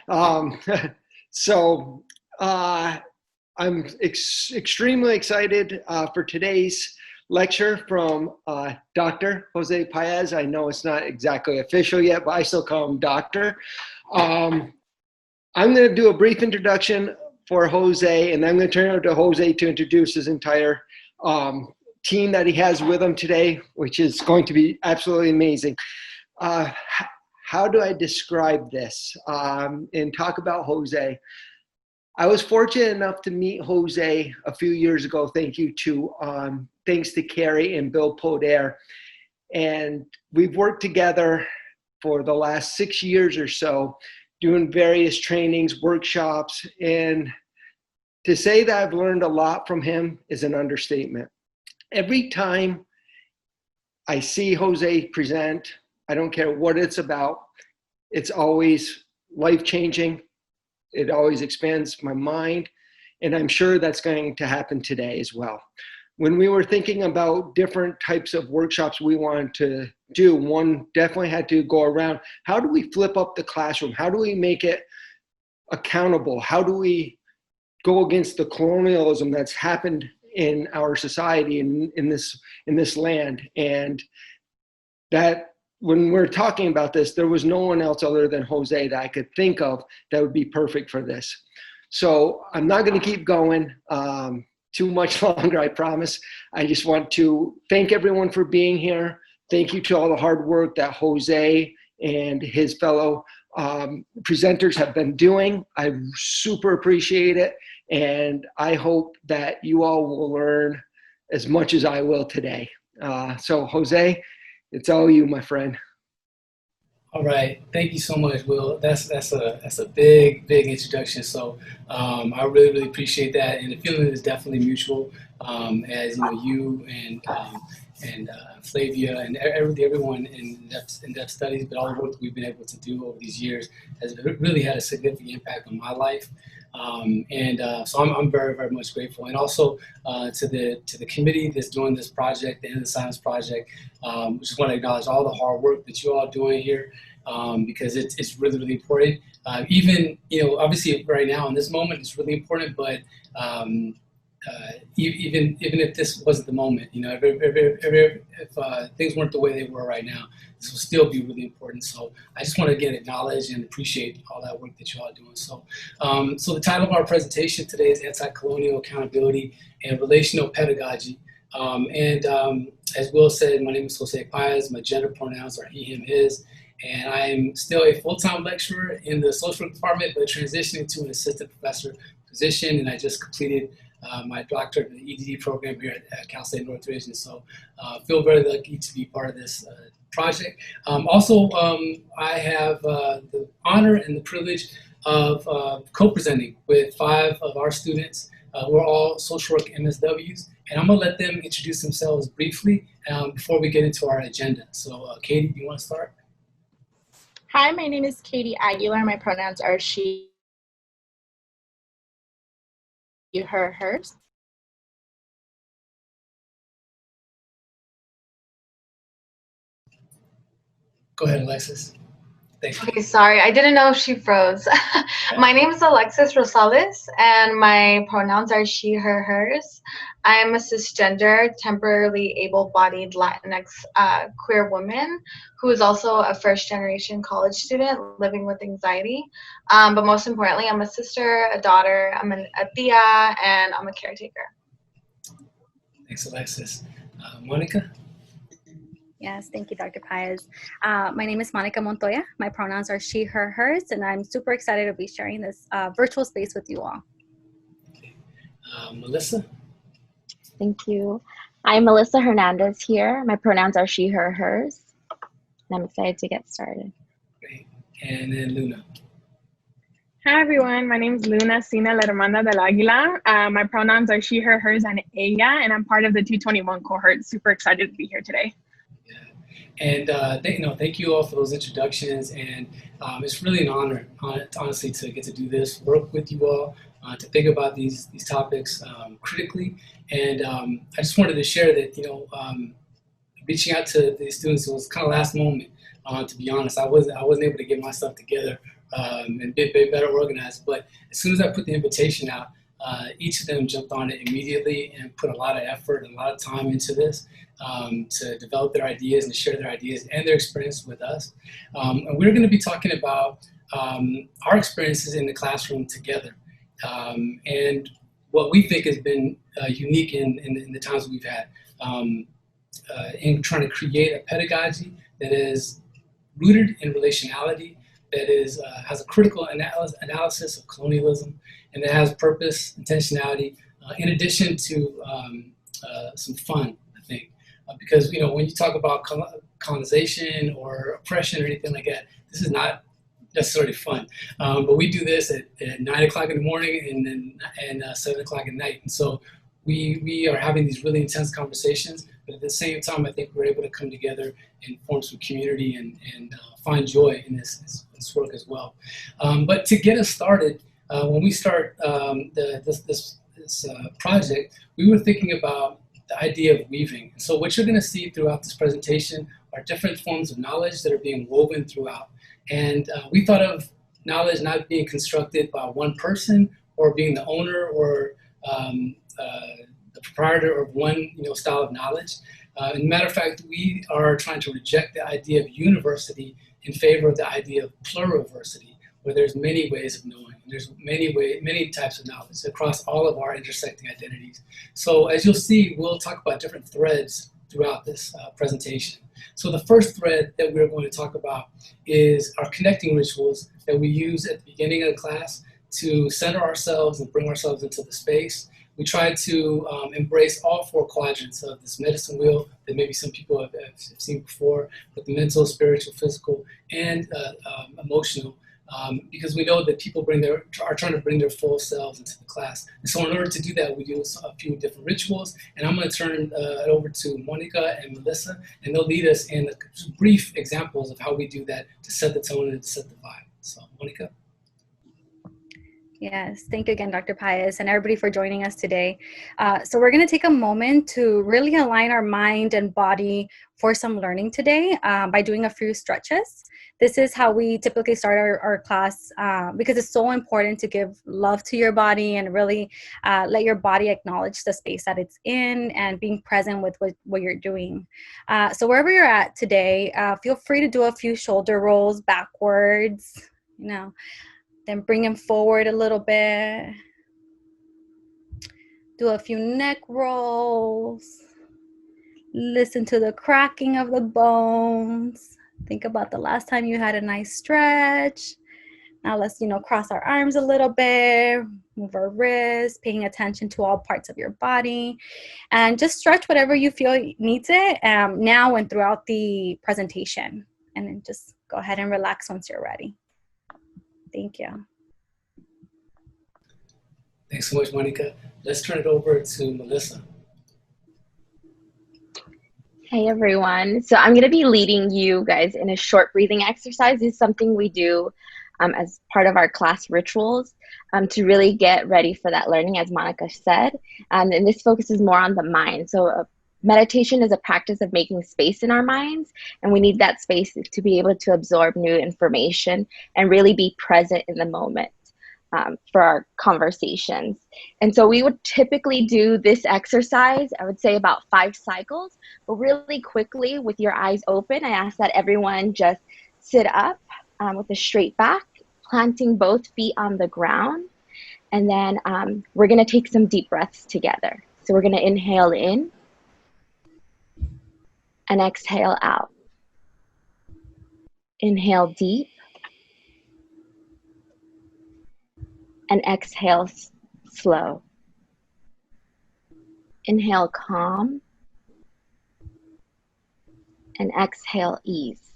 Um, so I'm extremely excited for today's lecture from Dr. José Paez. I know it's not exactly official yet, but I still call him Doctor. I'm going to do a brief introduction for José, and I'm going to turn it over to José to introduce his entire team that he has with him today, which is going to be absolutely amazing. How do I describe this and talk about José? I was fortunate enough to meet José a few years ago. Thanks to Carrie and Bill Poder. And we've worked together for the last 6 years or so, doing various trainings, workshops. And to say that I've learned a lot from him is an understatement. Every time I see José present, I don't care what it's about, it's always life-changing. It always expands my mind, and I'm sure that's going to happen today as well. When we were thinking about different types of workshops we wanted to do, one definitely had to go around, how do we flip up the classroom? How do we make it accountable? How do we go against the colonialism that's happened in our society, in this land? And that, when we're talking about this, there was no one else other than José that I could think of that would be perfect for this. So I'm not going to keep going too much longer, I promise. I just want to thank everyone for being here. Thank you to all the hard work that José and his fellow presenters have been doing. I super appreciate it. And I hope that you all will learn as much as I will today. So José, it's all you, my friend. All right, thank you so much, Will. That's a big introduction. So I really appreciate that, and the feeling is definitely mutual. As you know, you and Flavia and everyone in depth studies, but all the work that we've been able to do over these years has really had a significant impact on my life. So I'm very much grateful, and also to the committee that's doing this project, the End of the Science Project. Just want to acknowledge all the hard work that you all are doing here, because it's really important. Even, obviously right now in this moment it's really important, but even if this wasn't the moment, if things weren't the way they were right now, this will still be really important. So I just want to again acknowledge and appreciate all that work that you all are doing. So, so the title of our presentation today is Anti-Colonial Accountability and Relational Pedagogy. As Will said, my name is José Paez. My gender pronouns are he, him, his. And I am still a full-time lecturer in the social work department, but transitioning to an assistant professor position. And I just completed my doctorate in the EDD program here at Cal State Northridge. And so feel very lucky to be part of this project. I have the honor and the privilege of co-presenting with 5 of our students who are all social work MSWs. And I'm going to let them introduce themselves briefly before we get into our agenda. So, Katie, do you want to start? Hi, my name is Kadi Aguilar. My pronouns are she, her, hers. Go ahead, Alexis. Thank you. Okay, sorry, I didn't know if she froze. My name is Alexis Rosales, and my pronouns are she, her, hers. I am a cisgender, temporarily able-bodied Latinx queer woman who is also a first-generation college student living with anxiety. But most importantly, I'm a sister, a daughter, I'm a tia, and I'm a caretaker. Thanks, Alexis. Monica? Yes, thank you, Dr. Paez. My name is Monica Montoya. My pronouns are she, her, hers, and I'm super excited to be sharing this virtual space with you all. Okay. Melissa? Thank you. I'm Melissa Hernandez here. My pronouns are she, her, hers, and I'm excited to get started. Great. And then Luna. Hi, everyone. My name is Xena Lermanda Del Aguila. My pronouns are she, her, hers, and ella, and I'm part of the 221 cohort. Super excited to be here today. And thank you all for those introductions, and it's really an honor, honestly, to get to do this, work with you all, to think about these topics critically. And I just wanted to share that, reaching out to the students, it was kind of last moment. To be honest, I wasn't able to get myself together and be better organized. But as soon as I put the invitation out, each of them jumped on it immediately and put a lot of effort and a lot of time into this to develop their ideas and share their ideas and their experience with us. And we're going to be talking about our experiences in the classroom together and what we think has been unique in the times we've had in trying to create a pedagogy that is rooted in relationality, that is has a critical analysis of colonialism, and that has purpose, intentionality, in addition to some fun, I think. Because, you know, when you talk about colonization or oppression or anything like that, this is not necessarily fun. But we do this at 9 o'clock in the morning and 7 o'clock at night. And so we are having these really intense conversations, but at the same time, I think we're able to come together and form some community and find joy in this work as well. But to get us started, when we start this project, we were thinking about the idea of weaving. And so what you're going to see throughout this presentation are different forms of knowledge that are being woven throughout. And we thought of knowledge not being constructed by one person or being the owner or the proprietor of one style of knowledge. As a matter of fact, we are trying to reject the idea of university in favor of the idea of pluriversity, where there's many ways of knowing. There's many types of knowledge across all of our intersecting identities. So as you'll see, we'll talk about different threads throughout this presentation. So the first thread that we're going to talk about is our connecting rituals that we use at the beginning of the class to center ourselves and bring ourselves into the space. We try to embrace all four quadrants of this medicine wheel that maybe some people have seen before, but the mental, spiritual, physical, and emotional. Because we know that people are trying to bring their full selves into the class. And so in order to do that, we do a few different rituals. And I'm going to turn it over to Monica and Melissa, and they'll lead us in brief examples of how we do that to set the tone and to set the vibe. So Monica. Yes, thank you again, Dr. Paez, and everybody for joining us today. So we're going to take a moment to really align our mind and body for some learning today by doing a few stretches. This is how we typically start our class because it's so important to give love to your body and really let your body acknowledge the space that it's in and being present with what you're doing. So wherever you're at today, feel free to do a few shoulder rolls backwards, then bring them forward a little bit. Do a few neck rolls. Listen to the cracking of the bones. Think about the last time you had a nice stretch. Now let's, cross our arms a little bit, move our wrists, paying attention to all parts of your body, and just stretch whatever you feel needs it now and throughout the presentation. And then just go ahead and relax once you're ready. Thank you. Thanks so much, Monica. Let's turn it over to Melissa. Hey everyone. So I'm going to be leading you guys in a short breathing exercise. This is something we do as part of our class rituals to really get ready for that learning, as Monica said. And this focuses more on the mind. So meditation is a practice of making space in our minds, and we need that space to be able to absorb new information and really be present in the moment for our conversations. And so we would typically do this exercise, I would say about 5 cycles, but really quickly with your eyes open, I ask that everyone just sit up with a straight back, planting both feet on the ground. And then we're gonna take some deep breaths together. So we're gonna inhale in and exhale out. Inhale deep and exhale slow. Inhale calm and exhale ease.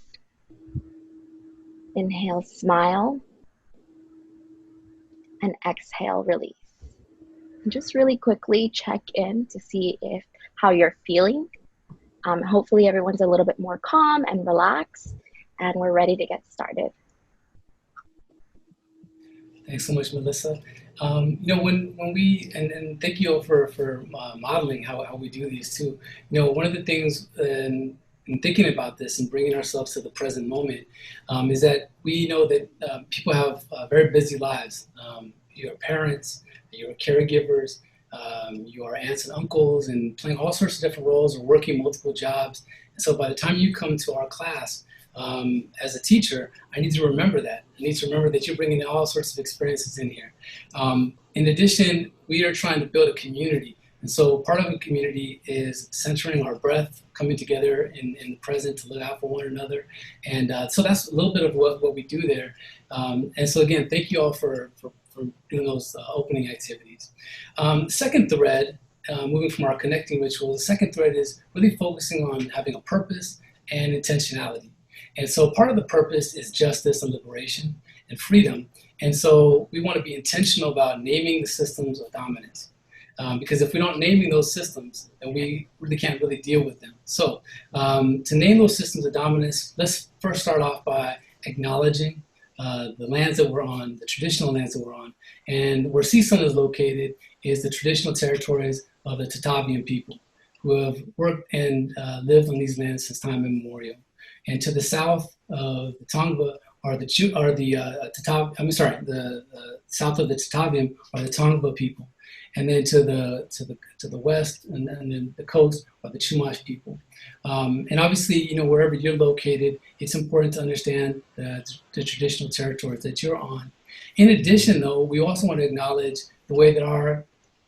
Inhale smile and exhale release. And just really quickly check in to see how you're feeling. Hopefully everyone's a little bit more calm and relaxed, and we're ready to get started. Thanks so much, Melissa. When we, and thank you for modeling how we do these too. One of the things in thinking about this and bringing ourselves to the present moment is that we know that people have very busy lives. Your parents, your caregivers, your aunts and uncles, and playing all sorts of different roles or working multiple jobs. And so by the time you come to our class, as a teacher, I need to remember that. I need to remember that you're bringing all sorts of experiences in here. In addition, we are trying to build a community. And so part of the community is centering our breath, coming together in the present to look out for one another. And so that's a little bit of what we do there. And so again, thank you all for doing those opening activities. Second thread, moving from our connecting ritual, the second thread is really focusing on having a purpose and intentionality. And so part of the purpose is justice and liberation and freedom. And so we want to be intentional about naming the systems of dominance. Because if we don't naming those systems, then we really can't really deal with them. So to name those systems of dominance, let's first start off by acknowledging the lands that we're on, the traditional lands that we're on. And where CSUN is located is the traditional territories of the Tatavian people who have worked and lived on these lands since time immemorial. And to the south of the Tongva are the south of the Tatavian are the Tongva people. And then to the west and then the coast are the Chumash people. And obviously, wherever you're located, it's important to understand the traditional territories that you're on. In addition, though, we also want to acknowledge the way that our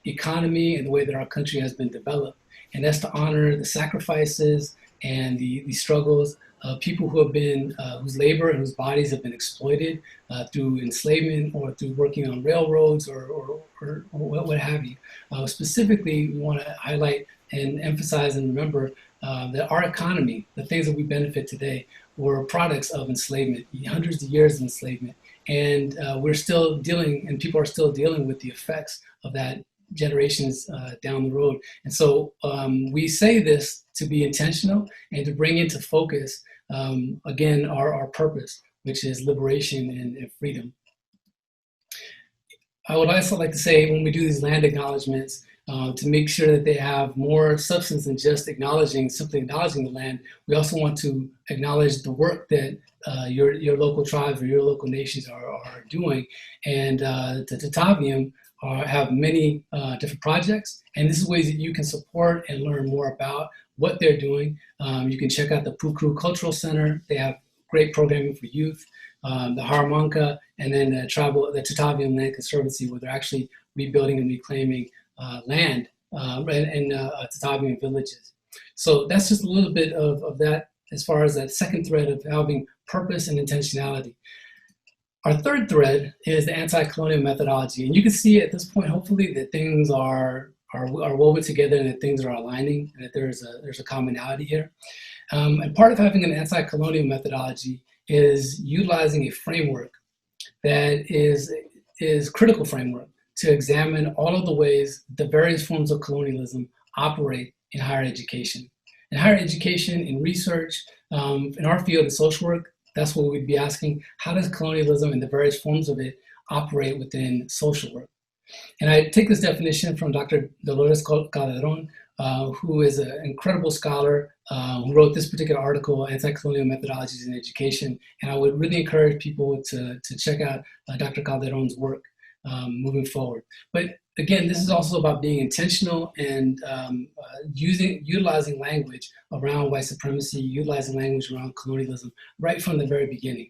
economy and the way that our country has been developed. And that's to honor the sacrifices and the struggles of people who have been, whose labor and whose bodies have been exploited through enslavement or through working on railroads or what have you. Specifically, we want to highlight and emphasize and remember that our economy, the things that we benefit today, were products of enslavement, hundreds of years of enslavement. And we're still dealing, and people are still dealing with the effects of that generations down the road. And so we say this to be intentional and to bring into focus, again, our purpose, which is liberation and freedom. I would also like to say, when we do these land acknowledgements, to make sure that they have more substance than just simply acknowledging the land, we also want to acknowledge the work that your local tribes or your local nations are doing. And the Tataviam have many different projects, and this is ways that you can support and learn more about what they're doing. You can check out the Pukru Cultural Center. They have great programming for youth, the Haramanka, and then the Tataviam Land Conservancy, where they're actually rebuilding and reclaiming land in Tataviam villages. So that's just a little bit of that as far as that second thread of having purpose and intentionality. Our third thread is the anti-colonial methodology. And you can see at this point, hopefully, that things are woven together and that things are aligning and that there's a commonality here. And part of having an anti-colonial methodology is utilizing a framework that is critical framework to examine all of the ways the various forms of colonialism operate in higher education. In higher education, in research, in our field of social work, that's what we'd be asking. How does colonialism and the various forms of it operate within social work? And I take this definition from Dr. Dolores Calderon, who is an incredible scholar who wrote this particular article, Anti-Colonial Methodologies in Education. And I would really encourage people to check out Dr. Calderon's work moving forward. But again, this is also about being intentional and utilizing language around white supremacy, utilizing language around colonialism right from the very beginning.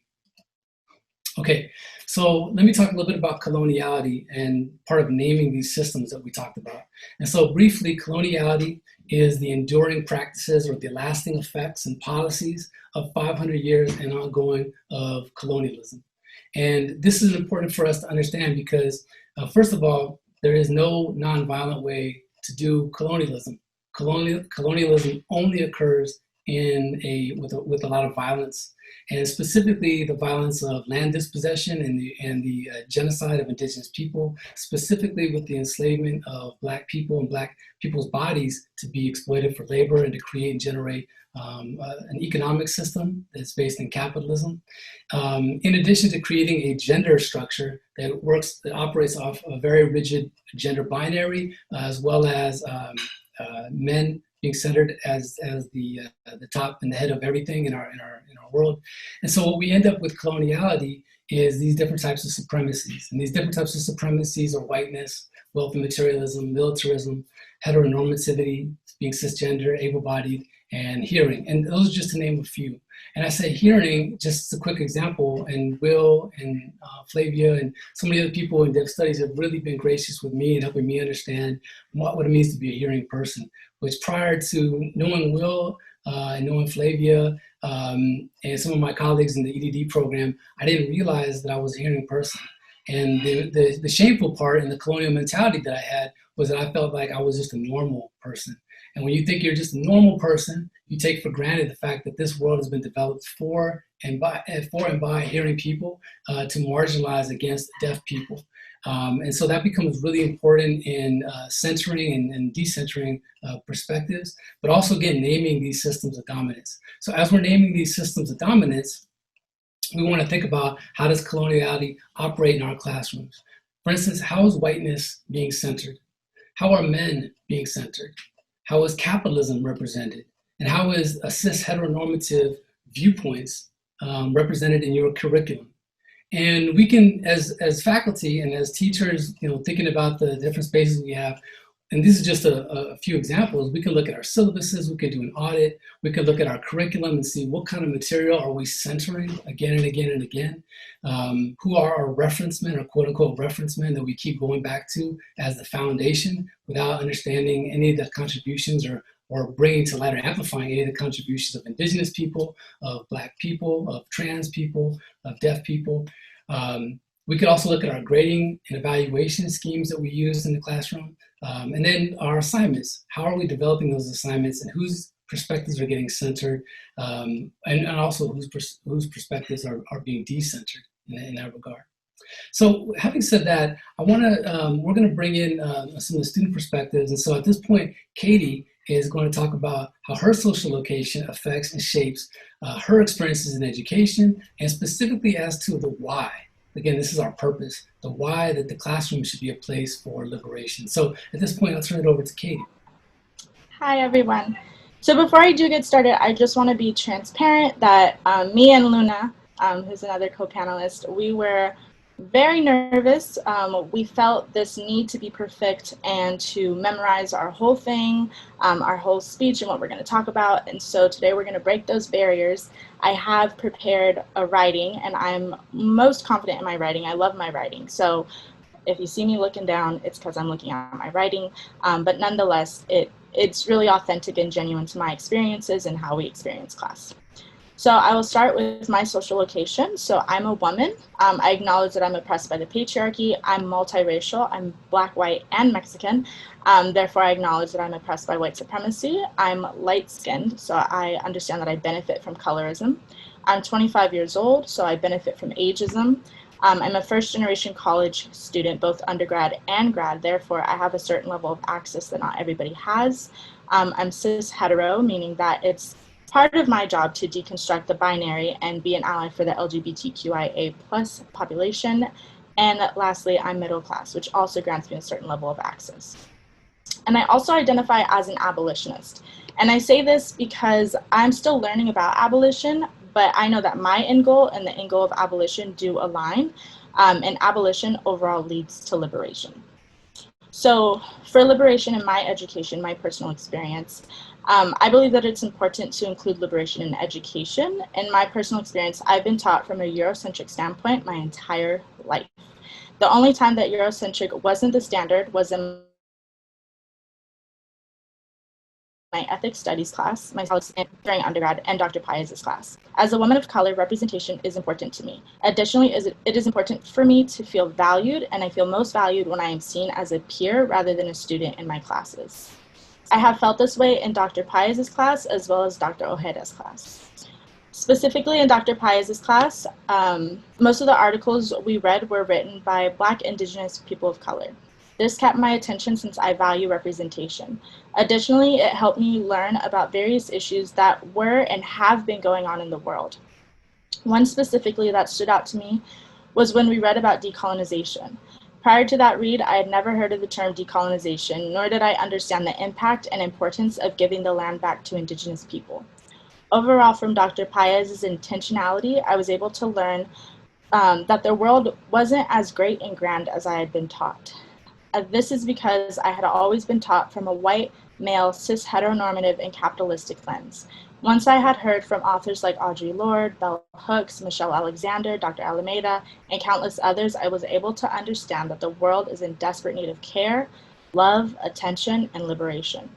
Okay, so let me talk a little bit about coloniality and part of naming these systems that we talked about. And so briefly, coloniality is the enduring practices or the lasting effects and policies of 500 years and ongoing of colonialism. And this is important for us to understand because, first of all, there is no nonviolent way to do colonialism. Colonialism only occurs with a lot of violence, and specifically the violence of land dispossession and the genocide of indigenous people, specifically with the enslavement of Black people and Black people's bodies to be exploited for labor and to create and generate an economic system that's based in capitalism. In addition to creating a gender structure that operates off a very rigid gender binary, as well as men being centered as the top and the head of everything in our world. And so what we end up with coloniality is these different types of supremacies. And these different types of supremacies are whiteness, wealth and materialism, militarism, heteronormativity, being cisgender, able-bodied, and hearing. And those are just to name a few. And I say hearing, just a quick example, and Will and Flavia and so many other people in deaf studies have really been gracious with me and helping me understand what it means to be a hearing person, which prior to knowing Will and knowing Flavia and some of my colleagues in the EDD program, I didn't realize that I was a hearing person. And the shameful part and the colonial mentality that I had was that I felt like I was just a normal person. And when you think you're just a normal person, you take for granted the fact that this world has been developed for and by hearing people to marginalize against deaf people. And so that becomes really important in centering and decentering perspectives, but also, again, naming these systems of dominance. So as we're naming these systems of dominance, we want to think about how does coloniality operate in our classrooms. For instance, how is whiteness being centered? How are men being centered? How is capitalism represented? And how is a cis heteronormative viewpoints represented in your curriculum? And we can, as faculty and as teachers, thinking about the different spaces we have, and this is just a few examples, we can look at our syllabuses, we can do an audit, we can look at our curriculum and see what kind of material are we centering again and again and again. Who are our referencemen or quote unquote referencemen that we keep going back to as the foundation without understanding any of the contributions or bringing to light or amplifying any of the contributions of Indigenous people, of Black people, of trans people, of deaf people. We could also look at our grading and evaluation schemes that we use in the classroom. And then our assignments. How are we developing those assignments and whose perspectives are getting centered and also whose perspectives are being decentered in that regard. So having said that, we're gonna bring in some of the student perspectives. And so at this point, Kadi is going to talk about how her social location affects and shapes her experiences in education, and specifically as to the why. Again, this is our purpose, the why that the classroom should be a place for liberation. So at this point, I'll turn it over to Kadi. Hi, everyone. So before I do get started, I just want to be transparent that me and Luna, who's another co-panelist, we were very nervous. We felt this need to be perfect and to memorize our whole thing, our whole speech and what we're going to talk about. And so today we're going to break those barriers. I have prepared a writing, and I'm most confident in my writing. I love my writing. So if you see me looking down, it's because I'm looking at my writing. But nonetheless, it's really authentic and genuine to my experiences and how we experience class. So I will start with my social location. So I'm a woman. I acknowledge that I'm oppressed by the patriarchy. I'm multiracial. I'm Black, white, and Mexican. Therefore, I acknowledge that I'm oppressed by white supremacy. I'm light-skinned, so I understand that I benefit from colorism. I'm 25 years old, so I benefit from ageism. I'm a first-generation college student, both undergrad and grad. Therefore, I have a certain level of access that not everybody has. I'm cis-hetero, meaning that it's part of my job to deconstruct the binary and be an ally for the LGBTQIA+ population. And lastly, I'm middle class, which also grants me a certain level of access. And I also identify as an abolitionist. And I say this because I'm still learning about abolition, but I know that my end goal and the end goal of abolition do align, and abolition overall leads to liberation. So for liberation in my education, my personal experience, I believe that it's important to include liberation in education. In my personal experience, I've been taught from a Eurocentric standpoint my entire life. The only time that Eurocentric wasn't the standard was in my ethics studies class, during undergrad, and Dr. Paez's class. As a woman of color, representation is important to me. Additionally, it is important for me to feel valued, and I feel most valued when I am seen as a peer rather than a student in my classes. I have felt this way in Dr. Paez's class as well as Dr. Ojeda's class. Specifically in Dr. Paez's class, most of the articles we read were written by Black, Indigenous people of color. This kept my attention since I value representation. Additionally, it helped me learn about various issues that were and have been going on in the world. One specifically that stood out to me was when we read about decolonization. Prior to that read, I had never heard of the term decolonization, nor did I understand the impact and importance of giving the land back to Indigenous people. Overall, from Dr. Paez's intentionality, I was able to learn that the world wasn't as great and grand as I had been taught. This is because I had always been taught from a white, male, cis heteronormative and capitalistic lens. Once I had heard from authors like Audre Lorde, Bell Hooks, Michelle Alexander, Dr. Alameda, and countless others, I was able to understand that the world is in desperate need of care, love, attention, and liberation.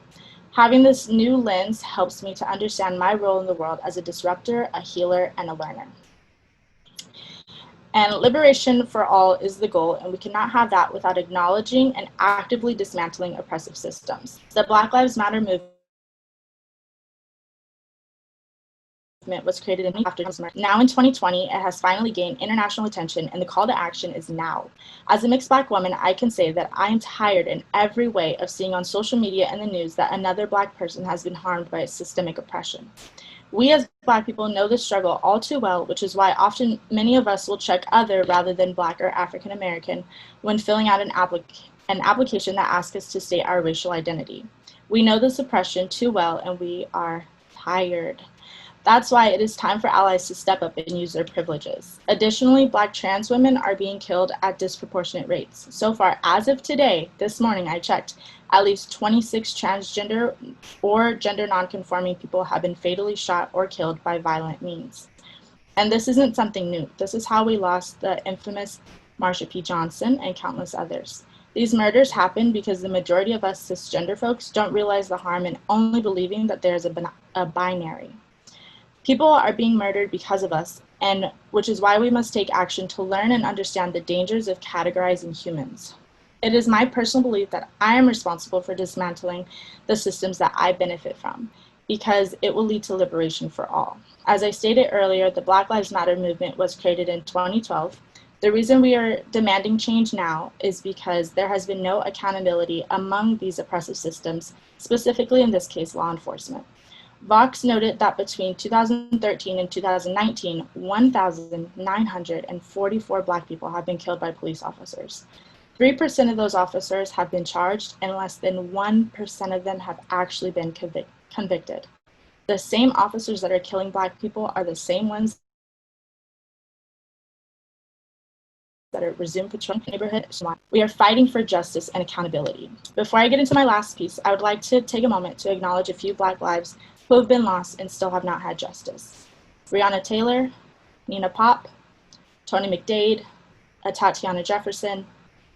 Having this new lens helps me to understand my role in the world as a disruptor, a healer, and a learner. And liberation for all is the goal, and we cannot have that without acknowledging and actively dismantling oppressive systems. The Black Lives Matter movement was created in after now in 2020, it has finally gained international attention, and the call to action is now. As a mixed Black woman, I can say that I am tired in every way of seeing on social media and the news that another Black person has been harmed by systemic oppression. We as Black people know this struggle all too well, which is why often many of us will check other rather than Black or African American when filling out an application that asks us to state our racial identity. We know this oppression too well, and we are tired. That's why it is time for allies to step up and use their privileges. Additionally, Black trans women are being killed at disproportionate rates. So far, as of today, this morning I checked, at least 26 transgender or gender nonconforming people have been fatally shot or killed by violent means. And this isn't something new. This is how we lost the infamous Marsha P. Johnson and countless others. These murders happen because the majority of us cisgender folks don't realize the harm in only believing that there is a binary. People are being murdered because of us, and which is why we must take action to learn and understand the dangers of categorizing humans. It is my personal belief that I am responsible for dismantling the systems that I benefit from, because it will lead to liberation for all. As I stated earlier, the Black Lives Matter movement was created in 2012. The reason we are demanding change now is because there has been no accountability among these oppressive systems, specifically in this case, law enforcement. Vox noted that between 2013 and 2019, 1,944 Black people have been killed by police officers. 3% of those officers have been charged, and less than 1% of them have actually been convicted. The same officers that are killing Black people are the same ones that are resumed patrolling neighborhood. We are fighting for justice and accountability. Before I get into my last piece, I would like to take a moment to acknowledge a few Black lives who have been lost and still have not had justice. Breonna Taylor, Nina Pop, Tony McDade, Tatiana Jefferson,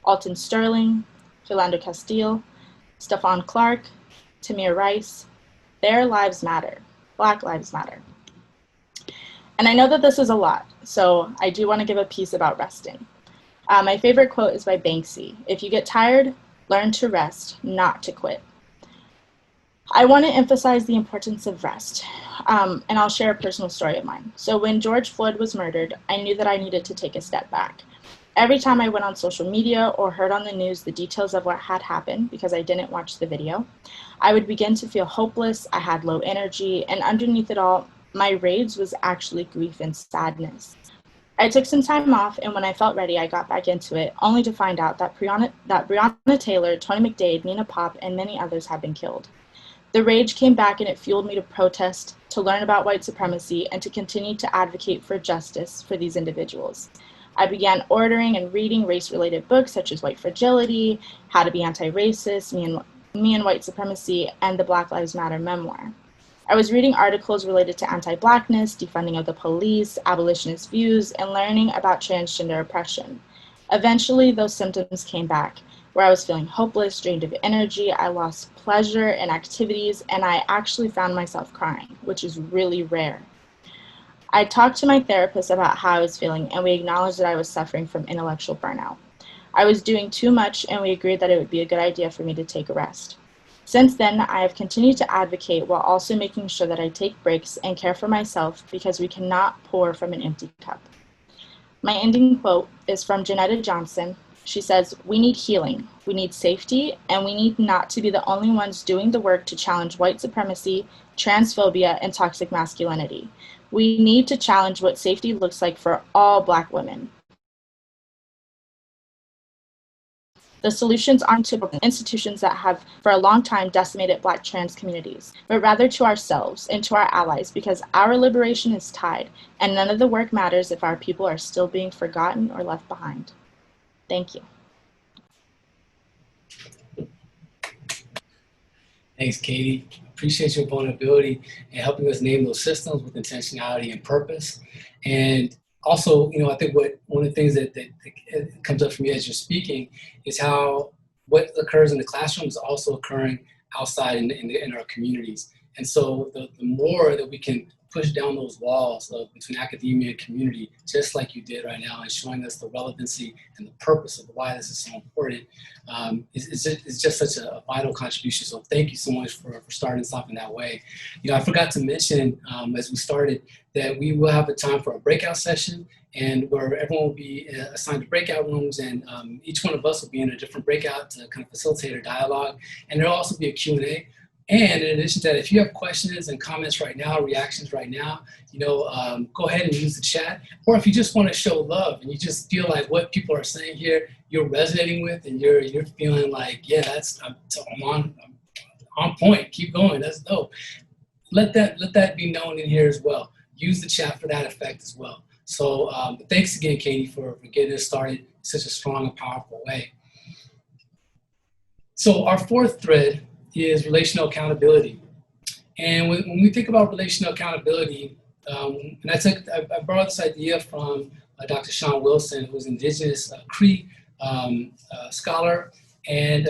Alton Sterling, Philando Castile, Stephon Clark, Tamir Rice. Their lives matter. Black lives matter. And I know that this is a lot, so I do want to give a piece about resting. My favorite quote is by Banksy. If you get tired, learn to rest, not to quit. I want to emphasize the importance of rest, and I'll share a personal story of mine. So when George Floyd was murdered, I knew that I needed to take a step back. Every time I went on social media or heard on the news the details of what had happened, because I didn't watch the video, I would begin to feel hopeless, I had low energy, and underneath it all, my rage was actually grief and sadness. I took some time off, and when I felt ready, I got back into it, only to find out that Breonna Taylor, Tony McDade, Nina Pop, and many others had been killed. The rage came back, and it fueled me to protest, to learn about white supremacy, and to continue to advocate for justice for these individuals. I began ordering and reading race-related books such as White Fragility, How to Be Anti-Racist, Me and White Supremacy, and the Black Lives Matter memoir. I was reading articles related to anti-Blackness, defunding of the police, abolitionist views, and learning about transgender oppression. Eventually, those symptoms came back, where I was feeling hopeless, drained of energy, I lost pleasure in activities, and I actually found myself crying, which is really rare. I talked to my therapist about how I was feeling, and we acknowledged that I was suffering from intellectual burnout. I was doing too much, and we agreed that it would be a good idea for me to take a rest. Since then, I have continued to advocate while also making sure that I take breaks and care for myself, because we cannot pour from an empty cup. My ending quote is from Janetta Johnson. She says, "We need healing, we need safety, and we need not to be the only ones doing the work to challenge white supremacy, transphobia, and toxic masculinity. We need to challenge what safety looks like for all Black women. The solutions aren't to institutions that have for a long time decimated Black trans communities, but rather to ourselves and to our allies, because our liberation is tied, and none of the work matters if our people are still being forgotten or left behind. Thank you. Thanks, Katie. Appreciate your vulnerability and helping us name those systems with intentionality and purpose. And also, I think one of the things that comes up for me as you're speaking is how what occurs in the classroom is also occurring outside in our communities. And so the more that we can push down those walls between academia and community, just like you did right now, and showing us the relevancy and the purpose of why this is so important, is just such a vital contribution. So thank you so much for starting us off in that way. I forgot to mention as we started that we will have a time for a breakout session, and where everyone will be assigned to breakout rooms, and each one of us will be in a different breakout to kind of facilitate a dialogue. And there'll also be a Q&A. And in addition to that, if you have questions and comments right now, reactions right now, go ahead and use the chat. Or if you just want to show love and you just feel like what people are saying here, you're resonating with, and you're feeling like, yeah, I'm on point. Keep going. That's dope. Let that be known in here as well. Use the chat for that effect as well. So thanks again, Katie, for getting us started in such a strong and powerful way. So our fourth thread is relational accountability. And when we think about relational accountability, and I borrowed this idea from Dr. Sean Wilson, who's an indigenous Cree scholar. And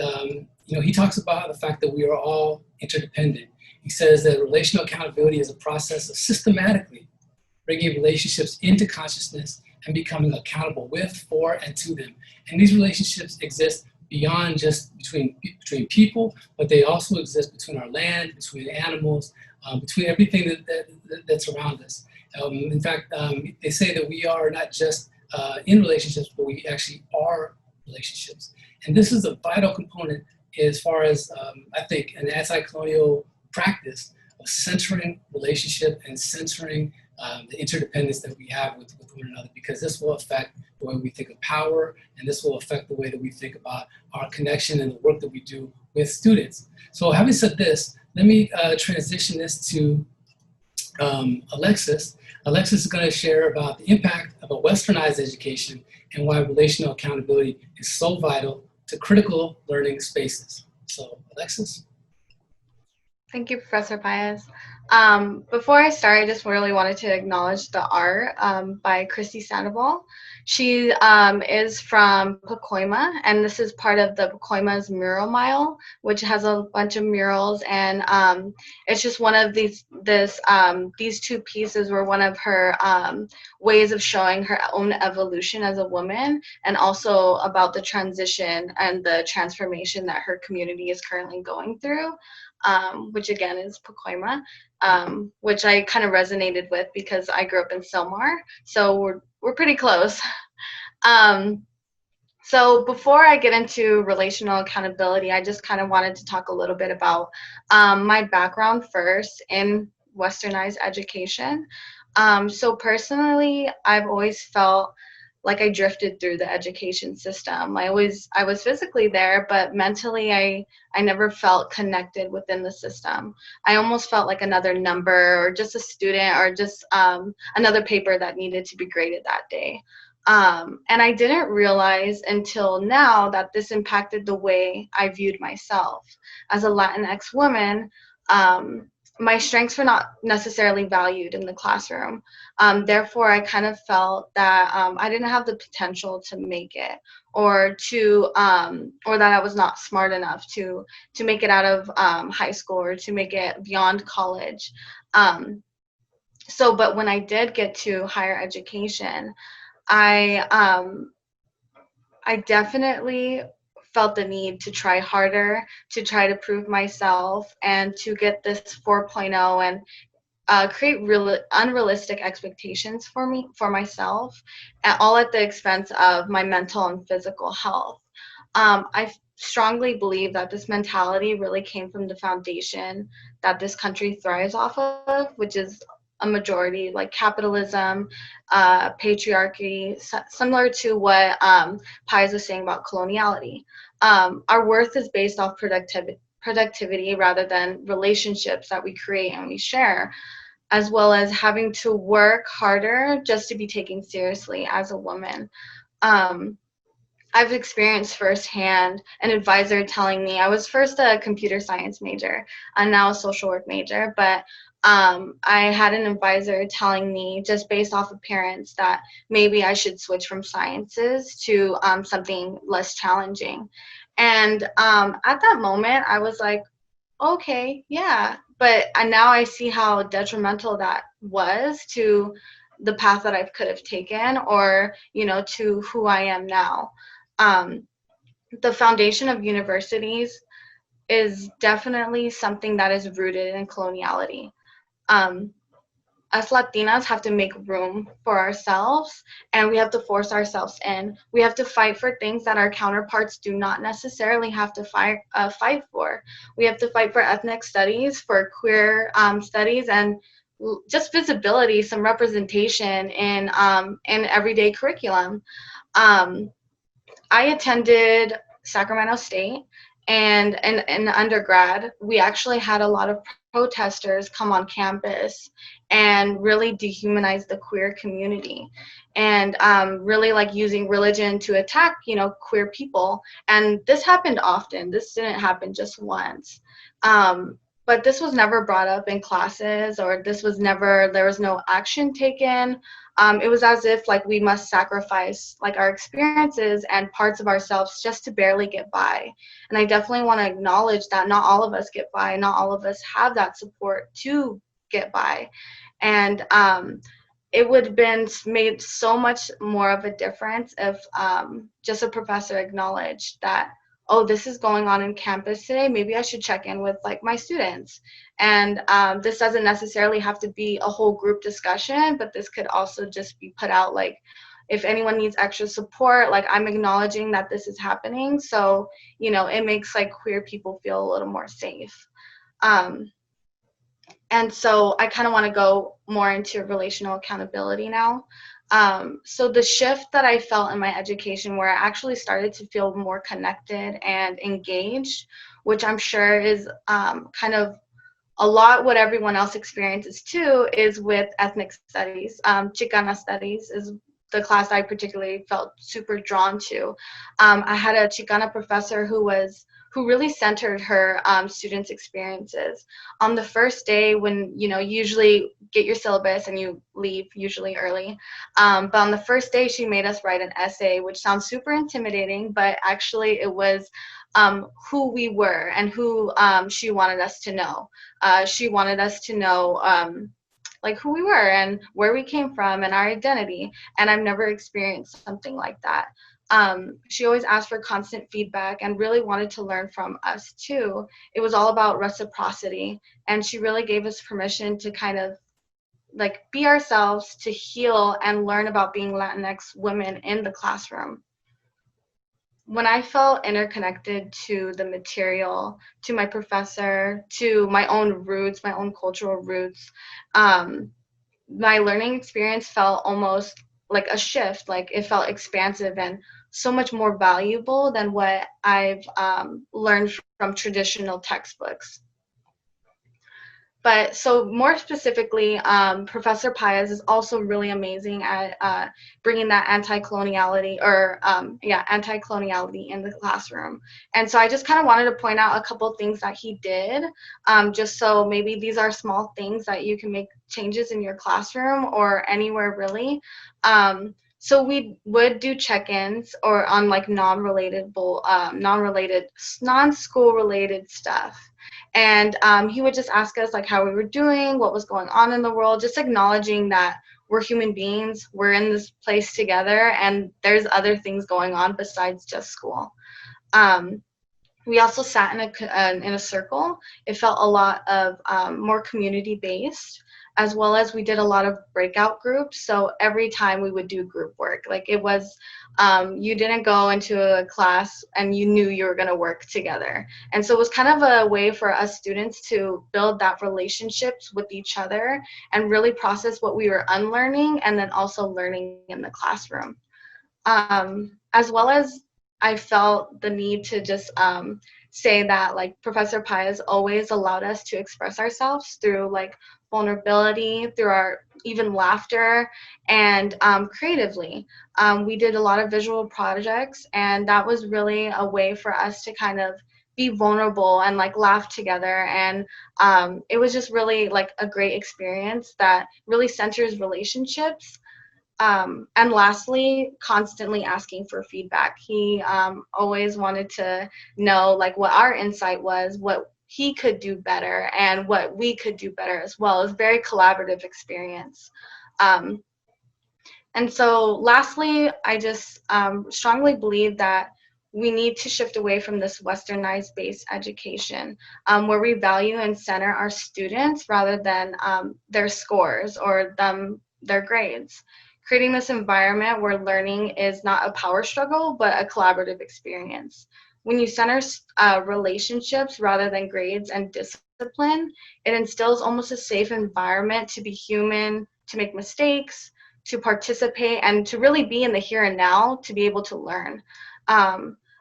he talks about the fact that we are all interdependent. He says that relational accountability is a process of systematically bringing relationships into consciousness and becoming accountable with, for, and to them. And these relationships exist beyond just between people, but they also exist between our land, between animals, between everything that's around us. In fact, they say that we are not just in relationships, but we actually are relationships. And this is a vital component as far as, I think, an anti-colonial practice of centering relationship and centering the interdependence that we have with one another, because this will affect the way we think of power, and this will affect the way that we think about our connection and the work that we do with students. So having said this, let me transition this to Alexis. Alexis is going to share about the impact of a westernized education and why relational accountability is so vital to critical learning spaces. So Alexis. Thank you, Professor Paez. Before I start, I just really wanted to acknowledge the art by Christy Sandoval. She is from Pacoima, and this is part of the Pacoima's Mural Mile, which has a bunch of murals, and it's just one of these two pieces were one of her ways of showing her own evolution as a woman, and also about the transition and the transformation that her community is currently going through. Which again is Pacoima, which I kind of resonated with because I grew up in Silmar, so we're pretty close. So before I get into relational accountability, I just kind of wanted to talk a little bit about my background first in westernized education. So personally, I've always felt like I drifted through the education system. I was physically there, but mentally I never felt connected within the system. I almost felt like another number or just a student or just another paper that needed to be graded that day. And I didn't realize until now that this impacted the way I viewed myself. As a Latinx woman, my strengths were not necessarily valued in the classroom. Therefore, I kind of felt that I didn't have the potential to make it, or that I was not smart enough to make it out of high school or to make it beyond college. But when I did get to higher education, I definitely felt the need to try harder, to try to prove myself, and to get this 4.0 and create unrealistic expectations for myself, all at the expense of my mental and physical health. I strongly believe that this mentality really came from the foundation that this country thrives off of, which is a majority, like capitalism, patriarchy, similar to what Paez was saying about coloniality. Our worth is based off productivity rather than relationships that we create and we share, as well as having to work harder just to be taken seriously as a woman. I've experienced firsthand an advisor telling me, I was first a computer science major and now a social work major, but I had an advisor telling me, just based off appearance, that maybe I should switch from sciences to something less challenging. And at that moment, I was like, okay, yeah. But now I see how detrimental that was to the path that I could have taken, or, you know, to who I am now. The foundation of universities is definitely something that is rooted in coloniality. Us Latinas have to make room for ourselves, and we have to force ourselves in. We have to fight for things that our counterparts do not necessarily have to fight for. We have to fight for ethnic studies, for queer studies, and just visibility, some representation in everyday curriculum. I attended Sacramento State, and in undergrad, we actually had a lot of protesters come on campus and really dehumanize the queer community, and really like using religion to attack, you know, queer people. And this happened often. This didn't happen just once. But this was never brought up in classes, or there was no action taken. It was as if like we must sacrifice like our experiences and parts of ourselves just to barely get by. And I definitely want to acknowledge that not all of us get by, not all of us have that support to get by. And it would have been made so much more of a difference if just a professor acknowledged that, oh, this is going on in campus today, maybe I should check in with like my students. And this doesn't necessarily have to be a whole group discussion, but this could also just be put out, like, if anyone needs extra support, like, I'm acknowledging that this is happening. So, you know, it makes like queer people feel a little more safe. And so I kind of want to go more into relational accountability now. So the shift that I felt in my education, where I actually started to feel more connected and engaged, which I'm sure is kind of a lot what everyone else experiences too, is with ethnic studies. Chicana studies is the class I particularly felt super drawn to. I had a Chicana professor who really centered her students' experiences. On the first day, when, you know, usually get your syllabus and you leave usually early, but on the first day she made us write an essay, which sounds super intimidating, but actually it was who we were and who she wanted us to know. She wanted us to know like who we were and where we came from and our identity, and I've never experienced something like that. She always asked for constant feedback and really wanted to learn from us too. It was all about reciprocity, and she really gave us permission to kind of like be ourselves, to heal and learn about being Latinx women in the classroom. When I felt interconnected to the material, to my professor, to my own roots, my own cultural roots, my learning experience felt almost like a shift. Like it felt expansive and so much more valuable than what I've learned from traditional textbooks. But so more specifically, Professor Paez is also really amazing at bringing that anti-coloniality anti-coloniality in the classroom. And so I just kind of wanted to point out a couple things that he did, just so maybe these are small things that you can make changes in your classroom or anywhere really. So we would do check-ins or on like non-school related stuff. And he would just ask us like how we were doing, what was going on in the world, just acknowledging that we're human beings, we're in this place together, and there's other things going on besides just school. We also sat in a circle. It felt a lot of more community-based. as well as we did a lot of breakout groups. So every time we would do group work, like it was, you didn't go into a class and you knew you were going to work together. And so it was kind of a way for us students to build that relationships with each other and really process what we were unlearning and then also learning in the classroom. As well as I felt the need to just say that like Professor Paez always allowed us to express ourselves through like vulnerability, through our even laughter, and creatively. We did a lot of visual projects, and that was really a way for us to kind of be vulnerable and like laugh together. And it was just really like a great experience that really centers relationships. And lastly, constantly asking for feedback. He always wanted to know like what our insight was, what he could do better, and what we could do better as well. It was a very collaborative experience. And so lastly, I just strongly believe that we need to shift away from this westernized based education where we value and center our students rather than their scores or their grades. Creating this environment where learning is not a power struggle, but a collaborative experience. When you center relationships rather than grades and discipline, it instills almost a safe environment to be human, to make mistakes, to participate, and to really be in the here and now to be able to learn.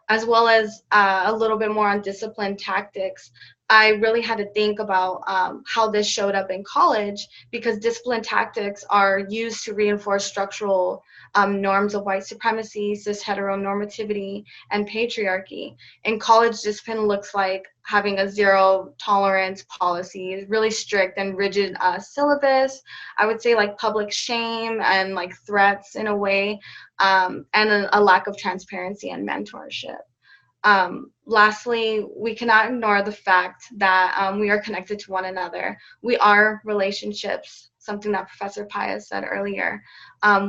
As well as a little bit more on discipline tactics. I really had to think about how this showed up in college, because discipline tactics are used to reinforce structural norms of white supremacy, cis heteronormativity, and patriarchy. In college, discipline looks like having a zero tolerance policy, really strict and rigid syllabus. I would say like public shame and like threats in a way, and a lack of transparency and mentorship. Lastly, we cannot ignore the fact that we are connected to one another. We are relationships, something that Professor Paez said earlier.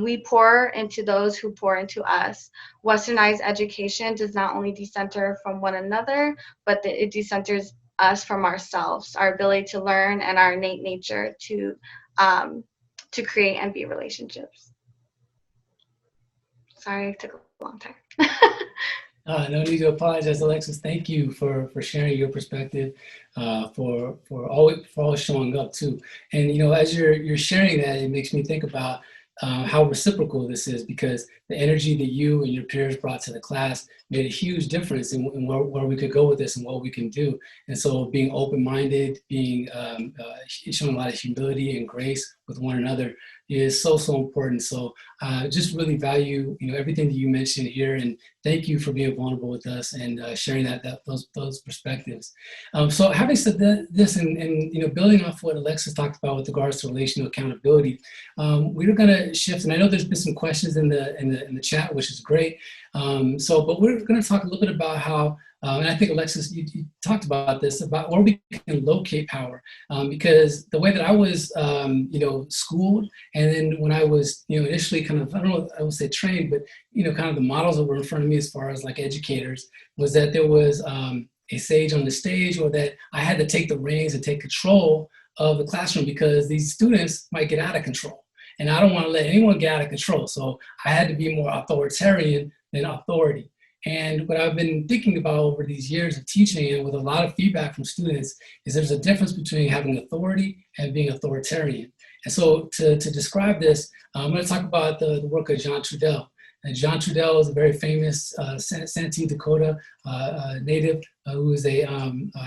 We pour into those who pour into us. Westernized education does not only decenter from one another, but it decenters us from ourselves, our ability to learn, and our innate nature to create and be relationships. Sorry, it took a long time. No need to apologize, Alexis. Thank you for sharing your perspective, for always showing up too. And you know, as you're sharing that, it makes me think about how reciprocal this is, because the energy that you and your peers brought to the class made a huge difference in where we could go with this and what we can do. And so being open-minded, being showing a lot of humility and grace with one another is so important. So just really value, you know, everything that you mentioned here, and thank you for being vulnerable with us and sharing those perspectives. So having said this, and you know, building off what Alexis talked about with regards to relational accountability, we're going to shift, and I know there's been some questions in the chat, which is great. But we're going to talk a little bit about how, and I think Alexis, you talked about this, about where we can locate power, because the way that I was, you know, schooled, and then when I was, you know, initially kind of, I don't know, I would say trained, but, you know, kind of the models that were in front of me as far as like educators, was that there was a sage on the stage, or that I had to take the reins and take control of the classroom because these students might get out of control. And I don't want to let anyone get out of control. So I had to be more authoritarian than authority. And what I've been thinking about over these years of teaching, and with a lot of feedback from students, is there's a difference between having authority and being authoritarian. And so to describe this, I'm going to talk about the work of Jean Trudel. And Jean Trudel is a very famous Santee, Dakota native who is a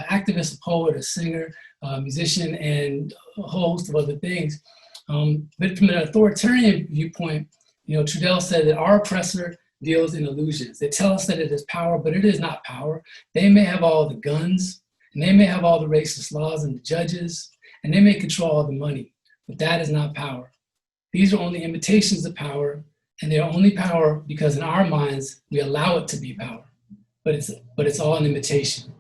activist, a poet, a singer, musician, and a whole host of other things. But from an authoritarian viewpoint, you know, Trudel said that our oppressor deals in illusions. They tell us that it is power, but it is not power. They may have all the guns, and they may have all the racist laws and the judges, and they may control all the money, but that is not power. These are only imitations of power, and they are only power because in our minds, we allow it to be power, but it's all an imitation.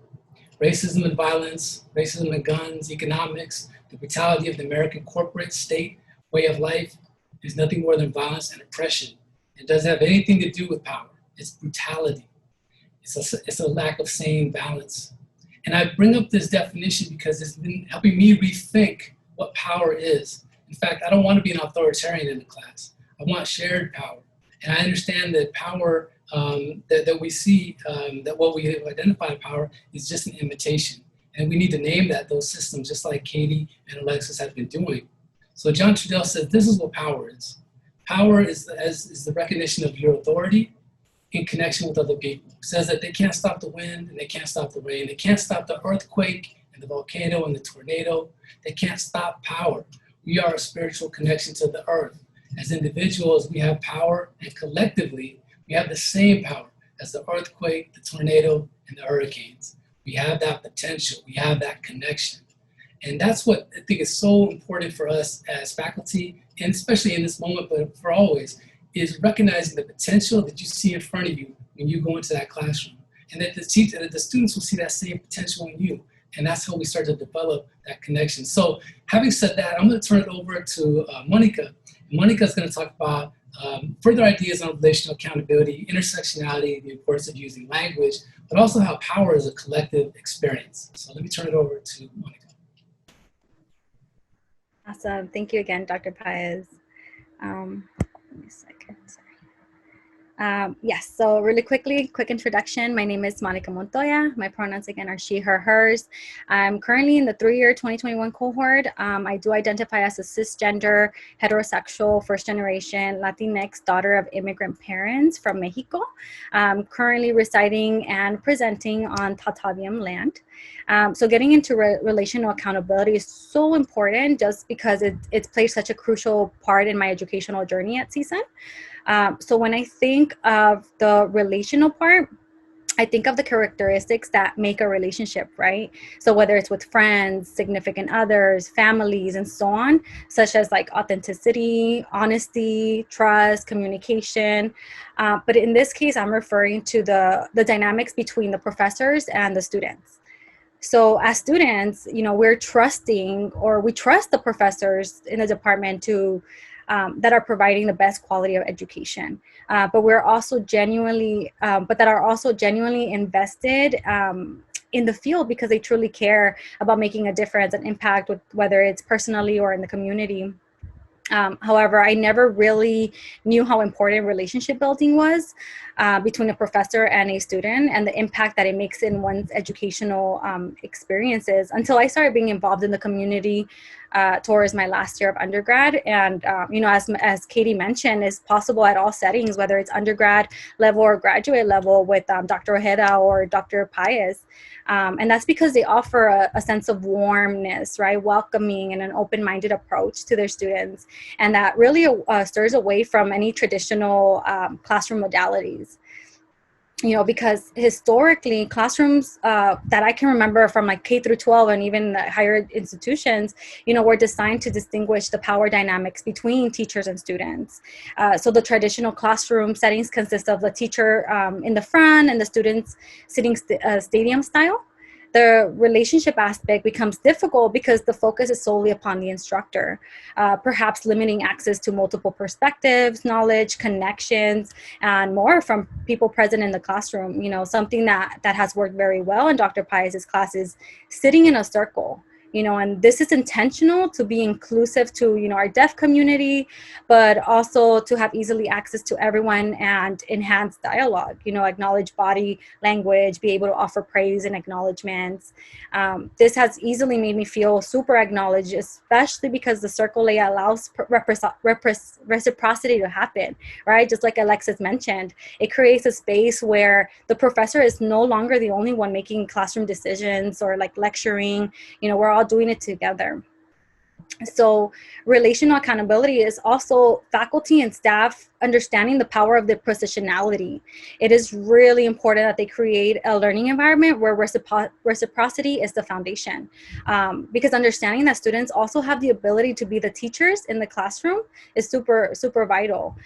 Racism and violence, racism and guns, economics, the brutality of the American corporate state way of life is nothing more than violence and oppression. It doesn't have anything to do with power. It's brutality. It's a lack of sane balance. And I bring up this definition because it's been helping me rethink what power is. In fact, I don't want to be an authoritarian in the class. I want shared power. And I understand that power that we see, that what we identify as power is just an imitation. And we need to name those systems, just like Kadi and Alexis have been doing. So John Trudell says this is what power is. Power is the recognition of your authority in connection with other people. It says that they can't stop the wind and they can't stop the rain. They can't stop the earthquake and the volcano and the tornado. They can't stop power. We are a spiritual connection to the earth. As individuals, we have power, and collectively, we have the same power as the earthquake, the tornado, and the hurricanes. We have that potential. We have that connection. And that's what I think is so important for us as faculty, and especially in this moment, but for always, is recognizing the potential that you see in front of you when you go into that classroom. And that the students will see that same potential in you. And that's how we start to develop that connection. So having said that, I'm going to turn it over to Monica. Monica is going to talk about further ideas on relational accountability, intersectionality, the importance of using language, but also how power is a collective experience. So let me turn it over to Monica. Awesome. Thank you again, Dr. Paez. Let me a second. Yes, so really quickly, quick introduction. My name is Monica Montoya. My pronouns again are she, her, hers. I'm currently in the 3-year 2021 cohort. I do identify as a cisgender, heterosexual, first generation Latinx daughter of immigrant parents from Mexico. I'm currently residing and presenting on Tataviam land. So getting into relational accountability is so important just because it's played such a crucial part in my educational journey at CSUN. So when I think of the relational part, I think of the characteristics that make a relationship, right? So whether it's with friends, significant others, families, and so on, such as like authenticity, honesty, trust, communication. But in this case, I'm referring to the dynamics between the professors and the students. So as students, we're trusting, or we trust the professors in the department to that are providing the best quality of education, but we're also genuinely, but that are also genuinely invested in the field because they truly care about making a difference and impact, with whether it's personally or in the community. However, I never really knew how important relationship building was between a professor and a student, and the impact that it makes in one's educational experiences until I started being involved in the community towards my last year of undergrad. And, as Kadi mentioned, is possible at all settings, whether it's undergrad level or graduate level with Dr. Ojeda or Dr. Paez. And that's because they offer a sense of warmness, right? Welcoming and an open-minded approach to their students. And that really stirs away from any traditional classroom modalities. Because historically classrooms that I can remember from like K through 12 and even higher institutions, were designed to distinguish the power dynamics between teachers and students. So the traditional classroom settings consist of the teacher in the front and the students sitting stadium style. The relationship aspect becomes difficult because the focus is solely upon the instructor, perhaps limiting access to multiple perspectives, knowledge, connections, and more from people present in the classroom. Something that has worked very well in Dr. Paez's class is sitting in a circle. And this is intentional to be inclusive to, our deaf community, but also to have easily access to everyone and enhance dialogue, acknowledge body language, be able to offer praise and acknowledgements. This has easily made me feel super acknowledged, especially because the circle layout allows reciprocity to happen, right? Just like Alexis mentioned, it creates a space where the professor is no longer the only one making classroom decisions or like lecturing, we're all doing it together. So relational accountability is also faculty and staff understanding the power of their positionality. It is really important that they create a learning environment where reciprocity is the foundation, because understanding that students also have the ability to be the teachers in the classroom is super, super vital.